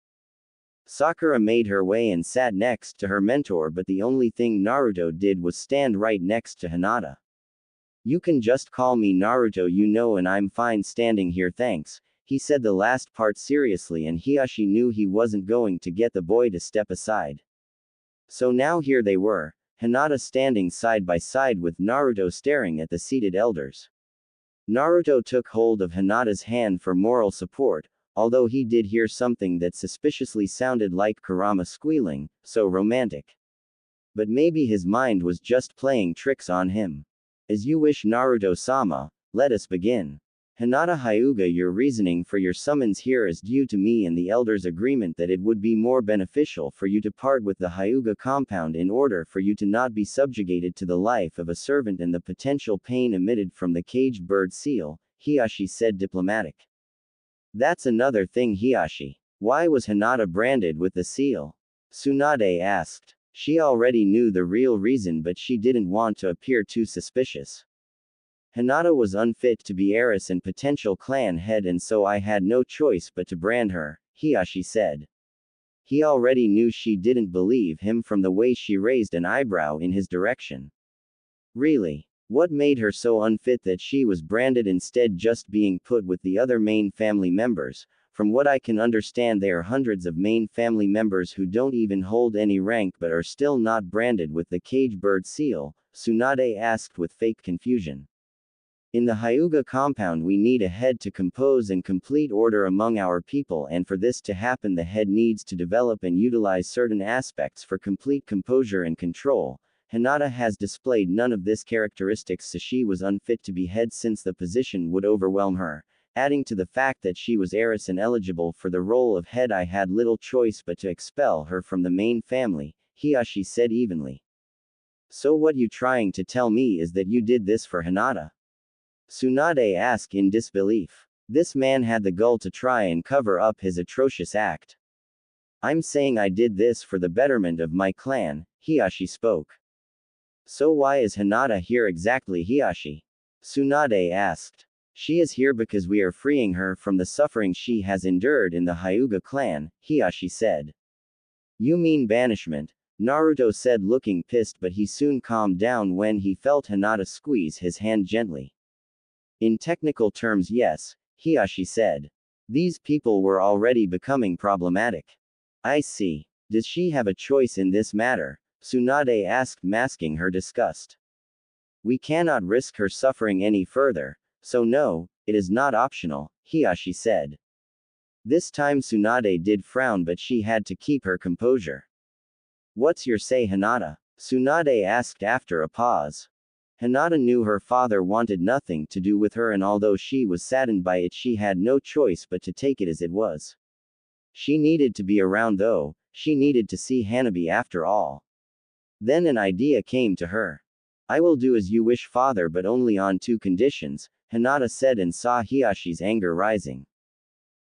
Sakura made her way and sat next to her mentor, but the only thing Naruto did was stand right next to Hinata. You can just call me Naruto, you know, and I'm fine standing here, thanks. He said the last part seriously, and Hiyashi knew he wasn't going to get the boy to step aside. So now here they were, Hinata standing side by side with Naruto staring at the seated elders. Naruto took hold of Hinata's hand for moral support, although he did hear something that suspiciously sounded like Kurama squealing, so romantic. But maybe his mind was just playing tricks on him. As you wish, Naruto-sama, let us begin. Hinata Hyuga, your reasoning for your summons here is due to me and the elders' agreement that it would be more beneficial for you to part with the Hyuga compound in order for you to not be subjugated to the life of a servant and the potential pain emitted from the caged bird seal, Hiashi said diplomatic. That's another thing, Hiashi. Why was Hinata branded with the seal? Tsunade asked. She already knew the real reason, but she didn't want to appear too suspicious. Hinata was unfit to be heiress and potential clan head, and so I had no choice but to brand her, Hiashi said. He already knew she didn't believe him from the way she raised an eyebrow in his direction. Really? What made her so unfit that she was branded instead, just being put with the other main family members? From what I can understand, there are hundreds of main family members who don't even hold any rank but are still not branded with the cage bird seal, Tsunade asked with fake confusion. In the Hyuga compound, we need a head to compose and complete order among our people, and for this to happen, the head needs to develop and utilize certain aspects for complete composure and control. Hinata has displayed none of this characteristics, so she was unfit to be head since the position would overwhelm her. Adding to the fact that she was heiress and eligible for the role of head, I had little choice but to expel her from the main family, Hiashi said evenly. So what you trying to tell me is that you did this for Hinata? Tsunade asked in disbelief. This man had the gall to try and cover up his atrocious act. I'm saying I did this for the betterment of my clan, Hiashi spoke. So why is Hinata here exactly, Hiashi? Tsunade asked. She is here because we are freeing her from the suffering she has endured in the Hyuga clan, Hiashi said. You mean banishment? Naruto said, looking pissed, but he soon calmed down when he felt Hinata squeeze his hand gently. In technical terms, yes, Hiashi said. These people were already becoming problematic. I see. Does she have a choice in this matter? Tsunade asked, masking her disgust. We cannot risk her suffering any further, so no, it is not optional, Hiashi said. This time Tsunade did frown, but she had to keep her composure. What's your say, Hinata? Tsunade asked after a pause. Hinata knew her father wanted nothing to do with her, and although she was saddened by it, she had no choice but to take it as it was. She needed to be around, though. She needed to see Hanabi after all. Then an idea came to her. I will do as you wish, father, but only on two conditions, Hinata said, and saw Hiashi's anger rising.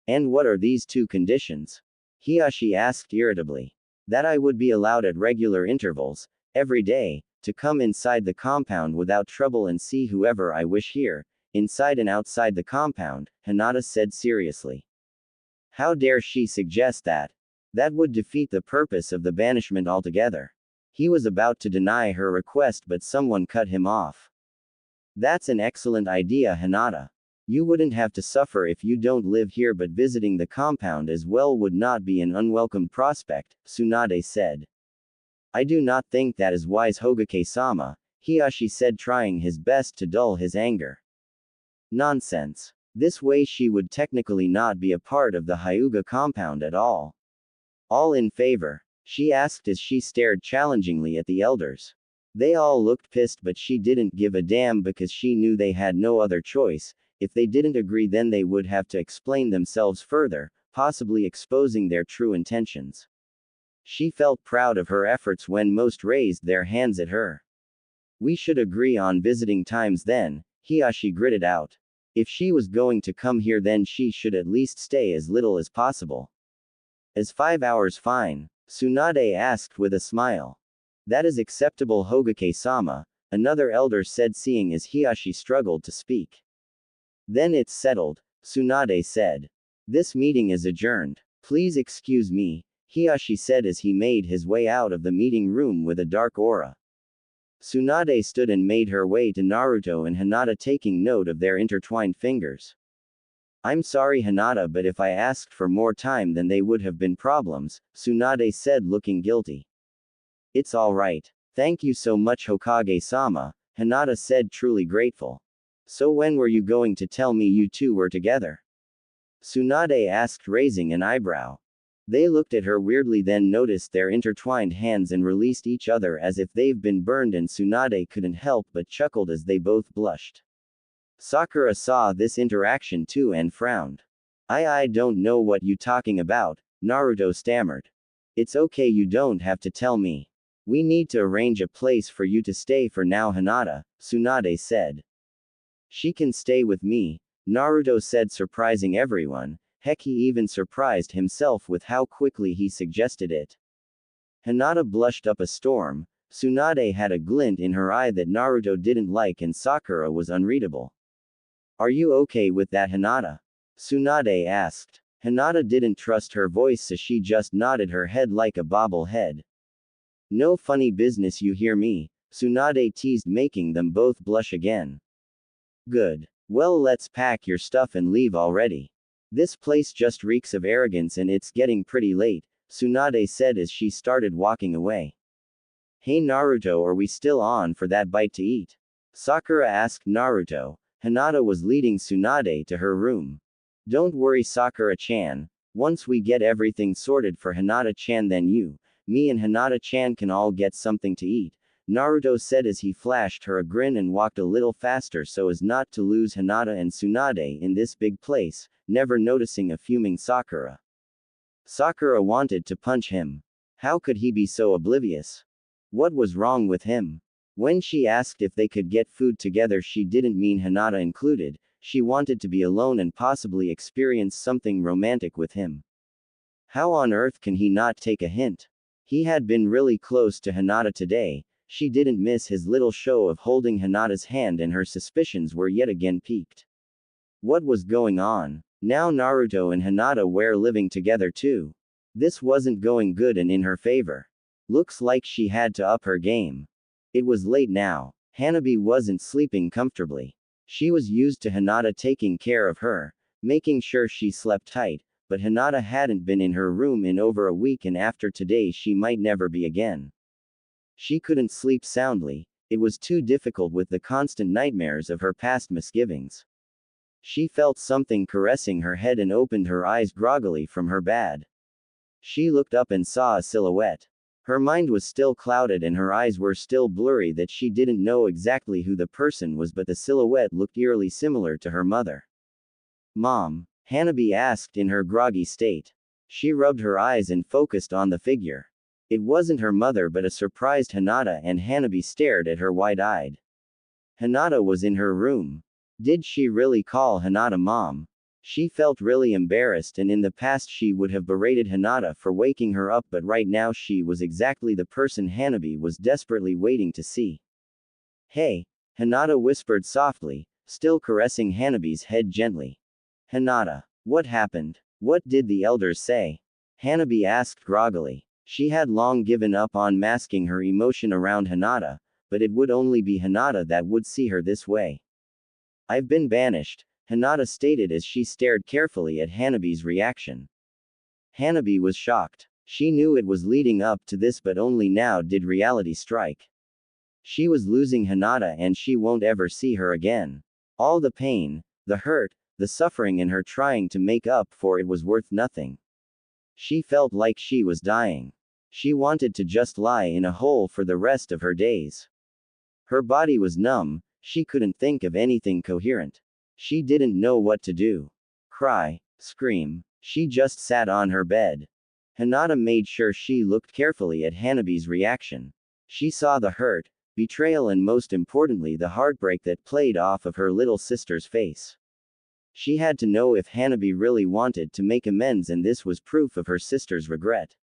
And what are these two conditions? Hiashi asked irritably. That I would be allowed at regular intervals, every day, to come inside the compound without trouble and see whoever I wish here, inside and outside the compound, Hinata said seriously. How dare she suggest that? That would defeat the purpose of the banishment altogether. He was about to deny her request, but someone cut him off. That's an excellent idea, Hinata. You wouldn't have to suffer if you don't live here, but visiting the compound as well would not be an unwelcome prospect, Tsunade said. I do not think that is wise, Hokage-sama, Hiashi said, trying his best to dull his anger. Nonsense. This way she would technically not be a part of the Hyuga compound at all. All in favor? She asked as she stared challengingly at the elders. They all looked pissed, but she didn't give a damn because she knew they had no other choice. If they didn't agree, then they would have to explain themselves further, possibly exposing their true intentions. She felt proud of her efforts when most raised their hands at her. We should agree on visiting times then, Hiashi gritted out. If she was going to come here, then she should at least stay as little as possible. Is 5 hours fine? Tsunade asked with a smile. That is acceptable, Hokage-sama, another elder said, seeing as Hiashi struggled to speak. Then it's settled, Tsunade said. This meeting is adjourned. Please excuse me, Hiashi said as he made his way out of the meeting room with a dark aura. Tsunade stood and made her way to Naruto and Hinata, taking note of their intertwined fingers. I'm sorry, Hinata, but if I asked for more time, then they would have been problems, Tsunade said, looking guilty. It's all right. Thank you so much, Hokage-sama, Hinata said, truly grateful. So when were you going to tell me you two were together? Tsunade asked, raising an eyebrow. They looked at her weirdly, then noticed their intertwined hands and released each other as if they've been burned, and Tsunade couldn't help but chuckled as they both blushed. Sakura saw this interaction too and frowned. I don't know what you talking about, Naruto stammered. It's okay, you don't have to tell me. We need to arrange a place for you to stay for now, Hinata, Tsunade said. She can stay with me, Naruto said, surprising everyone. Heck, he even surprised himself with how quickly he suggested it. Hinata blushed up a storm. Tsunade had a glint in her eye that Naruto didn't like, and Sakura was unreadable. Are you okay with that, Hinata? Tsunade asked. Hinata didn't trust her voice, so she just nodded her head like a bobblehead. No funny business, you hear me? Tsunade teased, making them both blush again. Good. Well, let's pack your stuff and leave already. This place just reeks of arrogance and it's getting pretty late, Tsunade said as she started walking away. Hey Naruto, are we still on for that bite to eat? Sakura asked Naruto. Hinata was leading Tsunade to her room. Don't worry, Sakura-chan. Once we get everything sorted for Hinata-chan, then you, me and Hinata-chan can all get something to eat, Naruto said as he flashed her a grin and walked a little faster so as not to lose Hinata and Tsunade in this big place, never noticing a fuming Sakura. Sakura wanted to punch him. How could he be so oblivious? What was wrong with him? When she asked if they could get food together, she didn't mean Hinata included. She wanted to be alone and possibly experience something romantic with him. How on earth can he not take a hint? He had been really close to Hinata today. She didn't miss his little show of holding Hinata's hand, and her suspicions were yet again piqued. What was going on? Now Naruto and Hinata were living together too. This wasn't going good and in her favor. Looks like she had to up her game. It was late now. Hanabi wasn't sleeping comfortably. She was used to Hinata taking care of her, making sure she slept tight, but Hinata hadn't been in her room in over a week, and after today she might never be again. She couldn't sleep soundly. It was too difficult with the constant nightmares of her past misgivings. She felt something caressing her head and opened her eyes groggily from her bed. She looked up and saw a silhouette. Her mind was still clouded and her eyes were still blurry that she didn't know exactly who the person was, but the silhouette looked eerily similar to her mother. Mom? Hanabi asked in her groggy state. She rubbed her eyes and focused on the figure. It wasn't her mother but a surprised Hinata, and Hanabi stared at her wide-eyed. Hinata was in her room. Did she really call Hinata mom? She felt really embarrassed, and in the past she would have berated Hinata for waking her up, but right now she was exactly the person Hanabi was desperately waiting to see. Hey! Hinata whispered softly, still caressing Hanabi's head gently. Hinata. What happened? What did the elders say? Hanabi asked groggily. She had long given up on masking her emotion around Hinata, but it would only be Hinata that would see her this way. I've been banished, Hinata stated as she stared carefully at Hanabi's reaction. Hanabi was shocked. She knew it was leading up to this, but only now did reality strike. She was losing Hinata and she won't ever see her again. All the pain, the hurt, the suffering in her trying to make up for it was worth nothing. She felt like she was dying. She wanted to just lie in a hole for the rest of her days. Her body was numb. She couldn't think of anything coherent. She didn't know what to do. Cry, scream. She just sat on her bed. Hinata made sure she looked carefully at Hanabi's reaction. She saw the hurt, betrayal, and most importantly the heartbreak that played off of her little sister's face. She had to know if Hanabi really wanted to make amends, and this was proof of her sister's regret.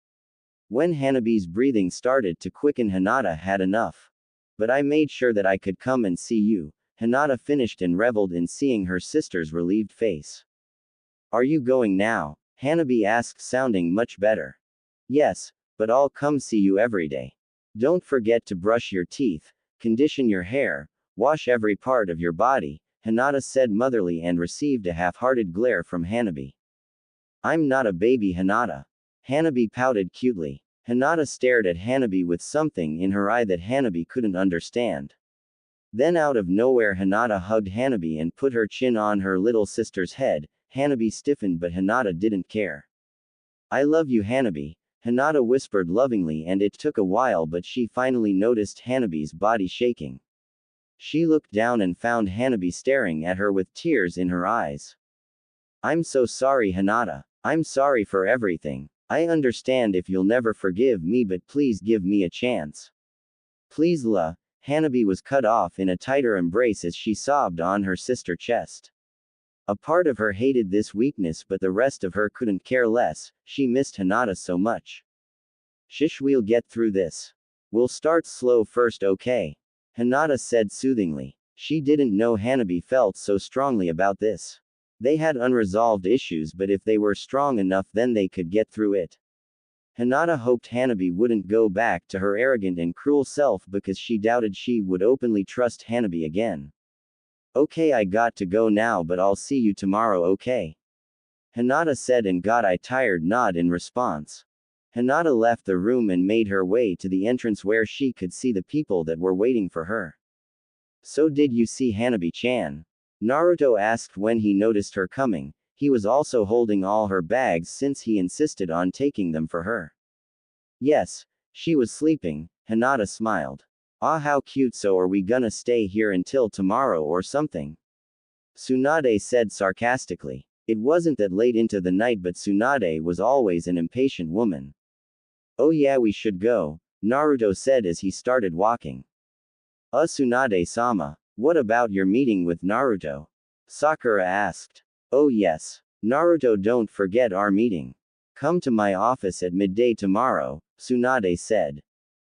When Hanabi's breathing started to quicken, Hinata had enough. But I made sure that I could come and see you, Hinata finished and reveled in seeing her sister's relieved face. Are you going now? Hanabi asked, sounding much better. Yes, but I'll come see you every day. Don't forget to brush your teeth, condition your hair, wash every part of your body, Hinata said motherly and received a half-hearted glare from Hanabi. I'm not a baby, Hinata. Hanabi pouted cutely. Hinata stared at Hanabi with something in her eye that Hanabi couldn't understand. Then out of nowhere Hinata hugged Hanabi and put her chin on her little sister's head. Hanabi stiffened but Hinata didn't care. I love you Hanabi, Hinata whispered lovingly, and it took a while but she finally noticed Hanabi's body shaking. She looked down and found Hanabi staring at her with tears in her eyes. I'm so sorry Hinata. I'm sorry for everything. I understand if you'll never forgive me, but please give me a chance. Please la. Hanabi was cut off in a tighter embrace as she sobbed on her sister's chest. A part of her hated this weakness, but the rest of her couldn't care less. She missed Hinata so much. Shish, we'll get through this. We'll start slow first, okay? Hinata said soothingly. She didn't know Hanabi felt so strongly about this. They had unresolved issues, but if they were strong enough then they could get through it. Hinata hoped Hanabi wouldn't go back to her arrogant and cruel self because she doubted she would openly trust Hanabi again. Okay, I got to go now, but I'll see you tomorrow, okay? Hinata said and got a tired nod in response. Hinata left the room and made her way to the entrance where she could see the people that were waiting for her. So did you see Hanabi-chan? Naruto asked when he noticed her coming. He was also holding all her bags since he insisted on taking them for her. Yes, she was sleeping, Hinata smiled. Ah, how cute. So are we gonna stay here until tomorrow or something? Tsunade said sarcastically. It wasn't that late into the night, but Tsunade was always an impatient woman. Oh yeah, we should go, Naruto said as he started walking. Tsunade-sama, what about your meeting with Naruto? Sakura asked. Oh yes, Naruto, don't forget our meeting. Come to my office at midday tomorrow, Tsunade said.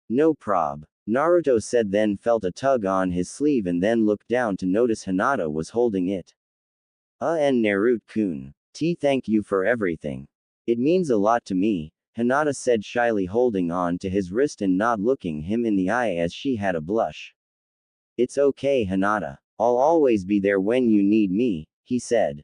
No prob, Naruto said, then felt a tug on his sleeve and then looked down to notice Hinata was holding it. And Naruto-kun. Thank you for everything. It means a lot to me, Hinata said shyly, holding on to his wrist and not looking him in the eye as she had a blush. It's okay Hinata. I'll always be there when you need me, he said.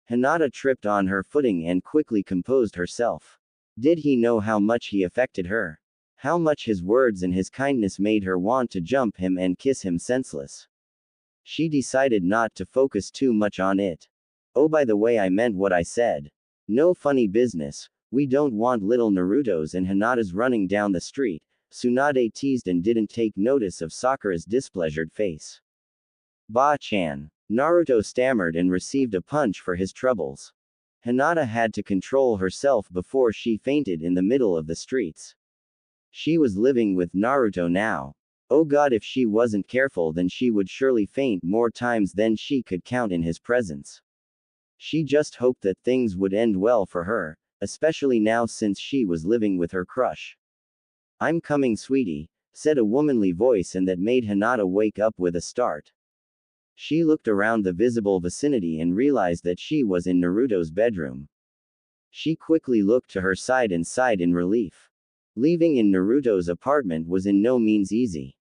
Hinata tripped on her footing and quickly composed herself. Did he know how much he affected her? How much his words and his kindness made her want to jump him and kiss him senseless? She decided not to focus too much on it. Oh, by the way, I meant what I said. No funny business. We don't want little Naruto's and Hinata's running down the street, Tsunade teased and didn't take notice of Sakura's displeasured face. Ba-chan. Naruto stammered and received a punch for his troubles. Hinata had to control herself before she fainted in the middle of the streets. She was living with Naruto now. Oh god, if she wasn't careful then she would surely faint more times than she could count in his presence. She just hoped that things would end well for her, especially now since she was living with her crush. I'm coming sweetie, said a womanly voice, and that made Hinata wake up with a start. She looked around the visible vicinity and realized that she was in Naruto's bedroom. She quickly looked to her side and sighed in relief. Leaving in Naruto's apartment was in no means easy.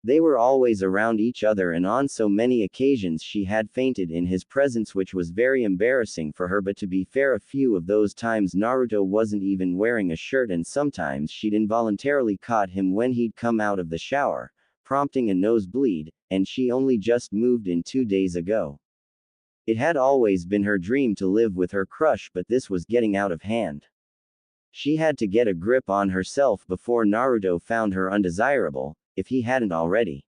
They were always around each other, and on so many occasions she had fainted in his presence, which was very embarrassing for her, but to be fair, a few of those times Naruto wasn't even wearing a shirt, and sometimes she'd involuntarily caught him when he'd come out of the shower, prompting a nosebleed, and she only just moved in 2 days ago. It had always been her dream to live with her crush, but this was getting out of hand. She had to get a grip on herself before Naruto found her undesirable, if he hadn't already.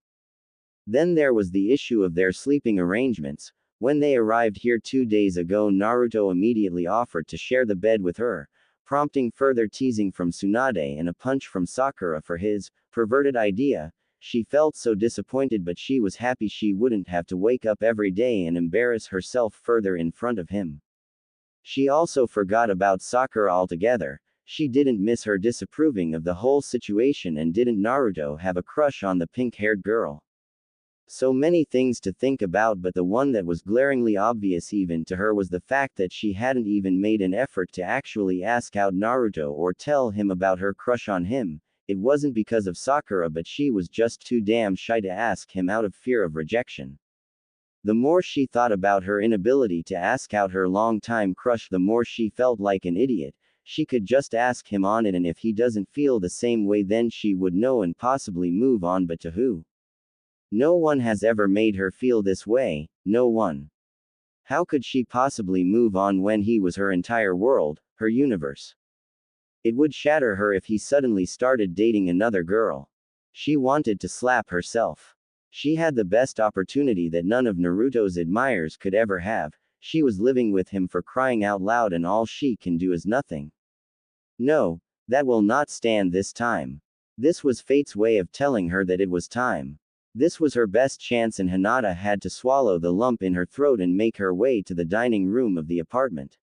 Then there was the issue of their sleeping arrangements. When they arrived here 2 days ago, Naruto immediately offered to share the bed with her, prompting further teasing from Tsunade and a punch from Sakura for his perverted idea. She felt so disappointed, but she was happy she wouldn't have to wake up every day and embarrass herself further in front of him. She also forgot about Sakura altogether. She didn't miss her disapproving of the whole situation, and didn't Naruto have a crush on the pink-haired girl? So many things to think about, but the one that was glaringly obvious even to her was the fact that she hadn't even made an effort to actually ask out Naruto or tell him about her crush on him. It wasn't because of Sakura, but she was just too damn shy to ask him out of fear of rejection. The more she thought about her inability to ask out her long-time crush, the more she felt like an idiot. She could just ask him on it, and if he doesn't feel the same way then she would know and possibly move on, but to who? No one has ever made her feel this way, no one. How could she possibly move on when he was her entire world, her universe? It would shatter her if he suddenly started dating another girl. She wanted to slap herself. She had the best opportunity that none of Naruto's admirers could ever have. She was living with him for crying out loud, and all she can do is nothing. No, that will not stand this time. This was fate's way of telling her that it was time. This was her best chance, and Hinata had to swallow the lump in her throat and make her way to the dining room of the apartment.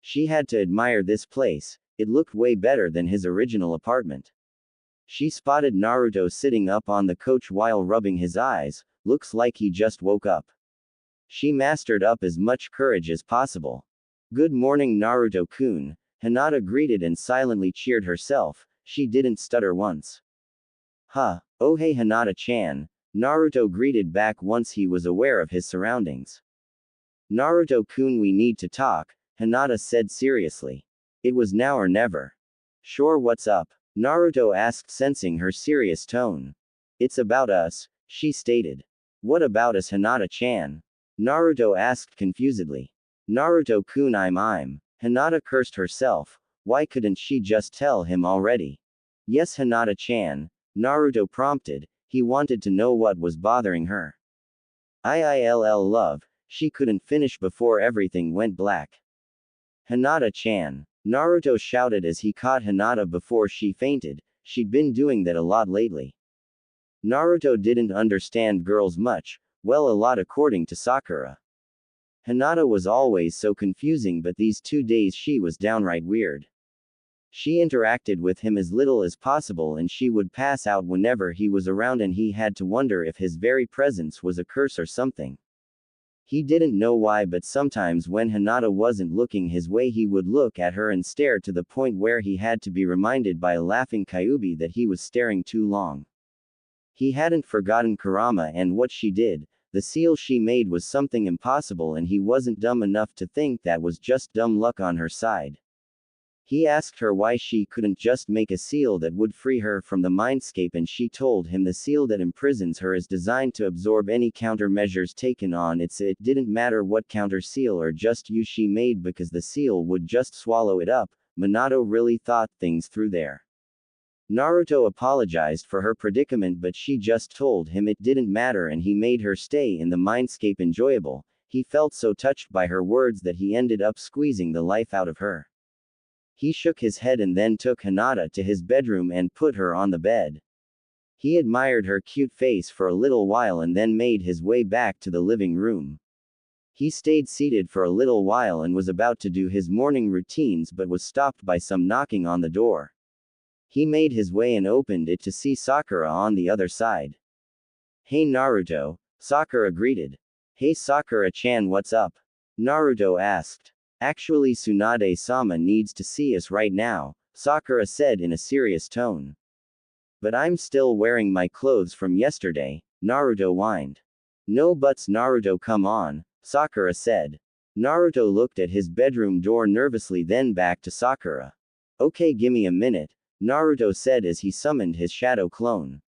She had to admire this place. It looked way better than his original apartment. She spotted Naruto sitting up on the couch while rubbing his eyes. Looks like he just woke up. She mustered up as much courage as possible. "Good morning, Naruto-kun," Hinata greeted and silently cheered herself. She didn't stutter once. "Huh, oh hey Hinata-chan," Naruto greeted back once he was aware of his surroundings. "Naruto-kun, we need to talk," Hinata said seriously. It was now or never. "Sure, what's up?" Naruto asked, sensing her serious tone. "It's about us," she stated. "What about us, Hinata-chan?" Naruto asked confusedly. "Naruto-kun, I'm. Hinata cursed herself. Why couldn't she just tell him already? "Yes, Hinata-chan," Naruto prompted. He wanted to know what was bothering her. "Ill love," she couldn't finish before everything went black. "Hinata-chan," Naruto shouted as he caught Hinata before she fainted. She'd been doing that a lot lately. Naruto didn't understand girls much, well, a lot according to Sakura. Hinata was always so confusing, but these 2 days she was downright weird. She interacted with him as little as possible, and she would pass out whenever he was around, and he had to wonder if his very presence was a curse or something. He didn't know why, but sometimes when Hinata wasn't looking his way, he would look at her and stare to the point where he had to be reminded by a laughing Kyuubi that he was staring too long. He hadn't forgotten Kurama and what she did. The seal she made was something impossible, and he wasn't dumb enough to think that was just dumb luck on her side. He asked her why she couldn't just make a seal that would free her from the mindscape, and she told him the seal that imprisons her is designed to absorb any countermeasures taken on it, so it didn't matter what counter seal or just use she made because the seal would just swallow it up. Minato really thought things through there. Naruto apologized for her predicament, but she just told him it didn't matter, and he made her stay in the mindscape enjoyable. He felt so touched by her words that he ended up squeezing the life out of her. He shook his head and then took Hinata to his bedroom and put her on the bed. He admired her cute face for a little while and then made his way back to the living room. He stayed seated for a little while and was about to do his morning routines, but was stopped by some knocking on the door. He made his way and opened it to see Sakura on the other side. "Hey Naruto," Sakura greeted. "Hey Sakura-chan, what's up?" Naruto asked. "Actually, Tsunade-sama needs to see us right now," Sakura said in a serious tone. "But I'm still wearing my clothes from yesterday," Naruto whined. "No buts, Naruto, come on," Sakura said. Naruto looked at his bedroom door nervously, then back to Sakura. "Okay, gimme a minute," Naruto said as he summoned his shadow clone.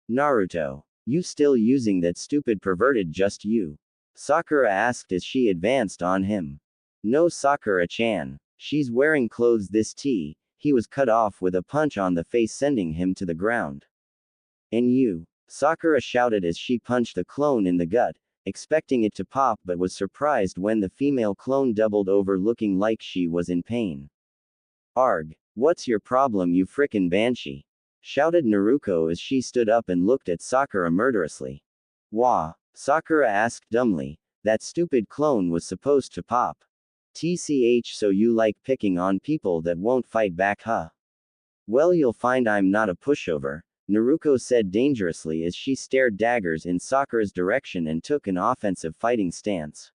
"Naruto, you still using that stupid perverted just you?" Sakura asked as she advanced on him. "No, Sakura-chan. She's wearing clothes this tea." He was cut off with a punch on the face, sending him to the ground. "And you?" Sakura shouted as she punched the clone in the gut, expecting it to pop, but was surprised when the female clone doubled over looking like she was in pain. "Arg, what's your problem, you frickin' banshee?" shouted Naruto as she stood up and looked at Sakura murderously. "Wah?" Sakura asked dumbly. "That stupid clone was supposed to pop. TCH, so you like picking on people that won't fight back, huh? Well, you'll find I'm not a pushover," Naruto said dangerously as she stared daggers in Sakura's direction and took an offensive fighting stance.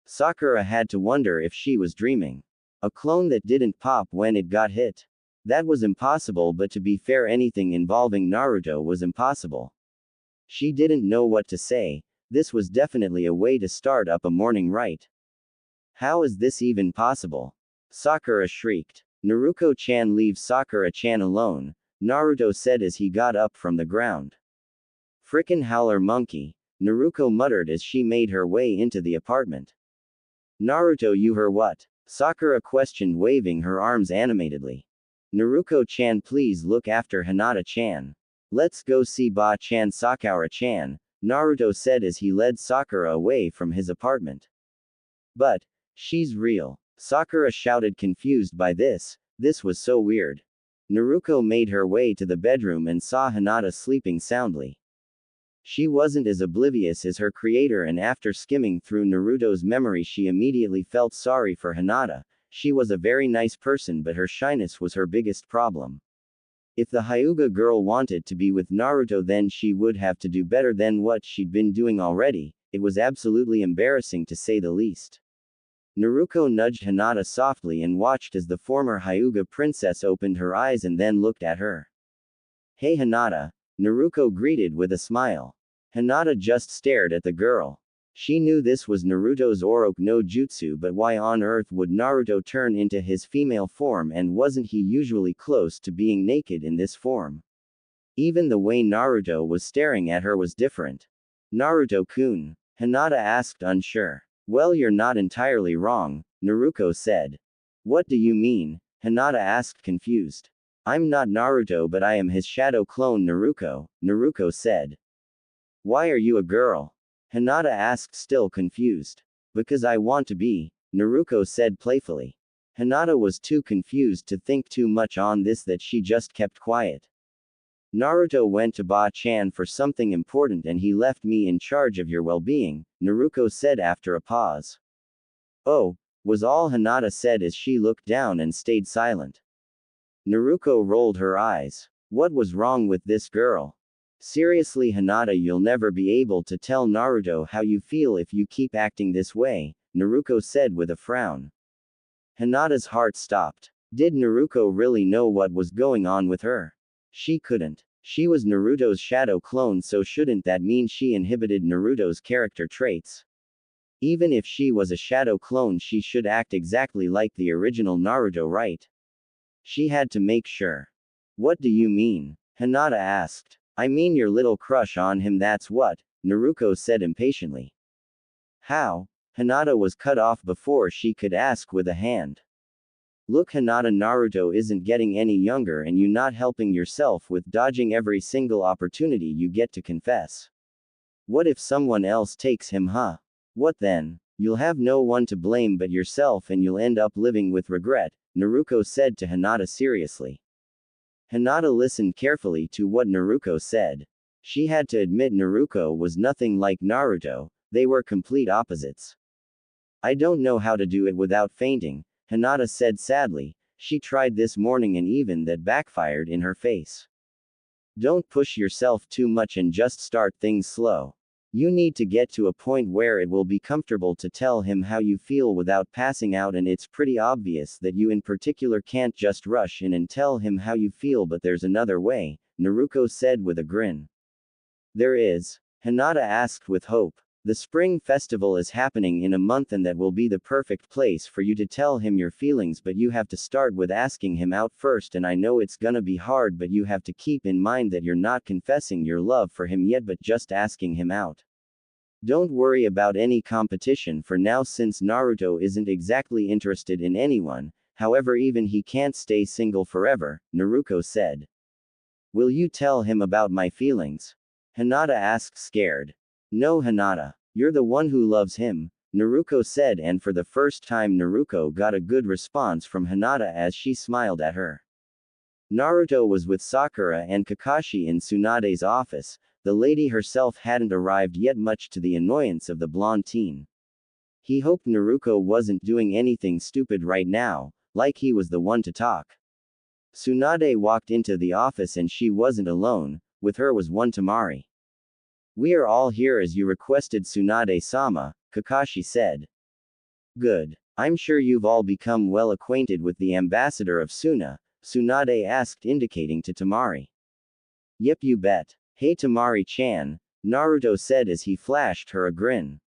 Sakura had to wonder if she was dreaming. A clone that didn't pop when it got hit? That was impossible, but to be fair, anything involving Naruto was impossible. She didn't know what to say. This was definitely a way to start up a morning right. "How is this even possible?" Sakura shrieked. "Naruto-chan, leave Sakura-chan alone," Naruto said as he got up from the ground. Frickin' howler monkey, Naruko muttered as she made her way into the apartment. Naruto, you heard what? Sakura questioned, waving her arms animatedly. Naruko-chan, please look after Hinata-chan. Let's go see Ba-chan. Sakura-chan, Naruto said as he led Sakura away from his apartment. But, she's real. Sakura shouted, confused by this. This was so weird. Naruko made her way to the bedroom and saw Hinata sleeping soundly. She wasn't as oblivious as her creator, and after skimming through Naruto's memory she immediately felt sorry for Hinata. She was a very nice person, but her shyness was her biggest problem. If the Hyuga girl wanted to be with Naruto, then she would have to do better than what she'd been doing already. It was absolutely embarrassing to say the least. Naruko nudged Hinata softly and watched as the former Hyuga princess opened her eyes and then looked at her. Hey Hinata, Naruko greeted with a smile. Hinata just stared at the girl. She knew this was Naruto's Oroku no Jutsu, but why on earth would Naruto turn into his female form, and wasn't he usually close to being naked in this form? Even the way Naruto was staring at her was different. Naruto-kun, Hinata asked, unsure. Well, you're not entirely wrong, Naruko said. What do you mean? Hinata asked, confused. I'm not Naruto, but I am his shadow clone Naruko, Naruko said. Why are you a girl? Hinata asked, still confused. Because I want to be, Naruko said playfully. Hinata was too confused to think too much on this, that she just kept quiet. Naruto went to Ba-chan for something important and he left me in charge of your well-being, Naruko said after a pause. Oh, was all Hinata said as she looked down and stayed silent. Naruko rolled her eyes. What was wrong with this girl? Seriously Hinata, you'll never be able to tell Naruto how you feel if you keep acting this way, Naruko said with a frown. Hinata's heart stopped. Did Naruko really know what was going on with her? She couldn't. She was Naruto's shadow clone, so shouldn't that mean she inhibited Naruto's character traits? Even if she was a shadow clone, she should act exactly like the original Naruto, right? She had to make sure. What do you mean? Hinata asked. I mean your little crush on him, that's what, Naruko said impatiently. How? Hinata was cut off before she could ask with a hand. Look Hinata, Naruto isn't getting any younger and you not helping yourself with dodging every single opportunity you get to confess. What if someone else takes him, huh? What then? You'll have no one to blame but yourself and you'll end up living with regret, Naruko said to Hinata seriously. Hinata listened carefully to what Naruko said. She had to admit Naruko was nothing like Naruto, they were complete opposites. I don't know how to do it without fainting, Hinata said sadly. She tried this morning and even that backfired in her face. Don't push yourself too much and just start things slow. You need to get to a point where it will be comfortable to tell him how you feel without passing out, and it's pretty obvious that you in particular can't just rush in and tell him how you feel, but there's another way, Naruko said with a grin. There is? Hinata asked with hope. The spring festival is happening in a month and that will be the perfect place for you to tell him your feelings, but you have to start with asking him out first, and I know it's gonna be hard, but you have to keep in mind that you're not confessing your love for him yet but just asking him out. Don't worry about any competition for now since Naruto isn't exactly interested in anyone, however even he can't stay single forever, Naruko said. Will you tell him about my feelings? Hinata asked, scared. No Hinata. You're the one who loves him, Naruko said, and for the first time Naruko got a good response from Hinata as she smiled at her. Naruto was with Sakura and Kakashi in Tsunade's office. The lady herself hadn't arrived yet, much to the annoyance of the blonde teen. He hoped Naruko wasn't doing anything stupid right now, like he was the one to talk. Tsunade walked into the office and she wasn't alone, with her was one Temari. We are all here as you requested, Tsunade-sama, Kakashi said. Good. I'm sure you've all become well acquainted with the ambassador of Suna, Tsunade asked, indicating to Temari. Yep, you bet. Hey Temari-chan, Naruto said as he flashed her a grin.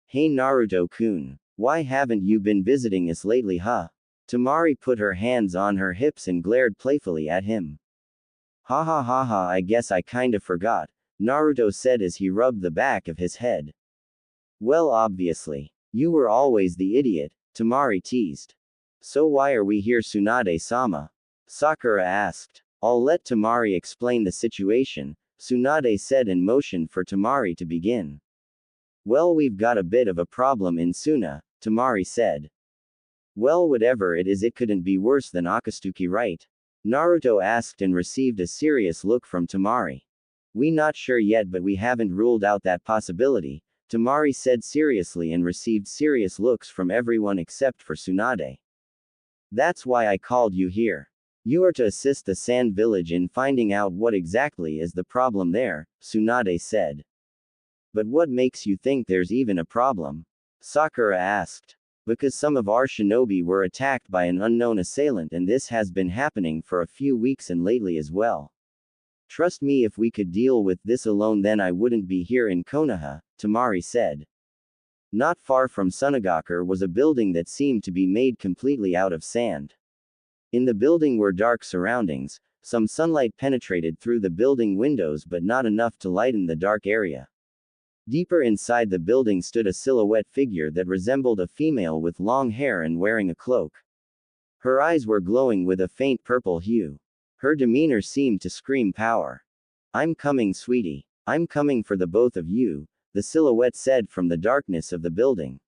Hey Naruto-kun, why haven't you been visiting us lately, huh? Temari put her hands on her hips and glared playfully at him. Ha ha ha ha, I guess I kinda forgot, Naruto said as he rubbed the back of his head. Well, obviously. You were always the idiot, Tamari teased. So why are we here, Tsunade-sama? Sakura asked. I'll let Tamari explain the situation, Tsunade said and motioned for Tamari to begin. Well, we've got a bit of a problem in Suna, Tamari said. Well, whatever it is, it couldn't be worse than Akatsuki, right? Naruto asked and received a serious look from Tamari. We not sure yet, but we haven't ruled out that possibility, Tamari said seriously and received serious looks from everyone except for Tsunade. That's why I called you here. You are to assist the Sand Village in finding out what exactly is the problem there, Tsunade said. But what makes you think there's even a problem? Sakura asked. Because some of our shinobi were attacked by an unknown assailant, and this has been happening for a few weeks and lately as well. Trust me, if we could deal with this alone, then I wouldn't be here in Konoha, Tamari said. Not far from Sunagakure was a building that seemed to be made completely out of sand. In the building were dark surroundings, some sunlight penetrated through the building windows but not enough to lighten the dark area. Deeper inside the building stood a silhouette figure that resembled a female with long hair and wearing a cloak. Her eyes were glowing with a faint purple hue. Her demeanor seemed to scream power. I'm coming, sweetie. I'm coming for the both of you, the silhouette said from the darkness of the building.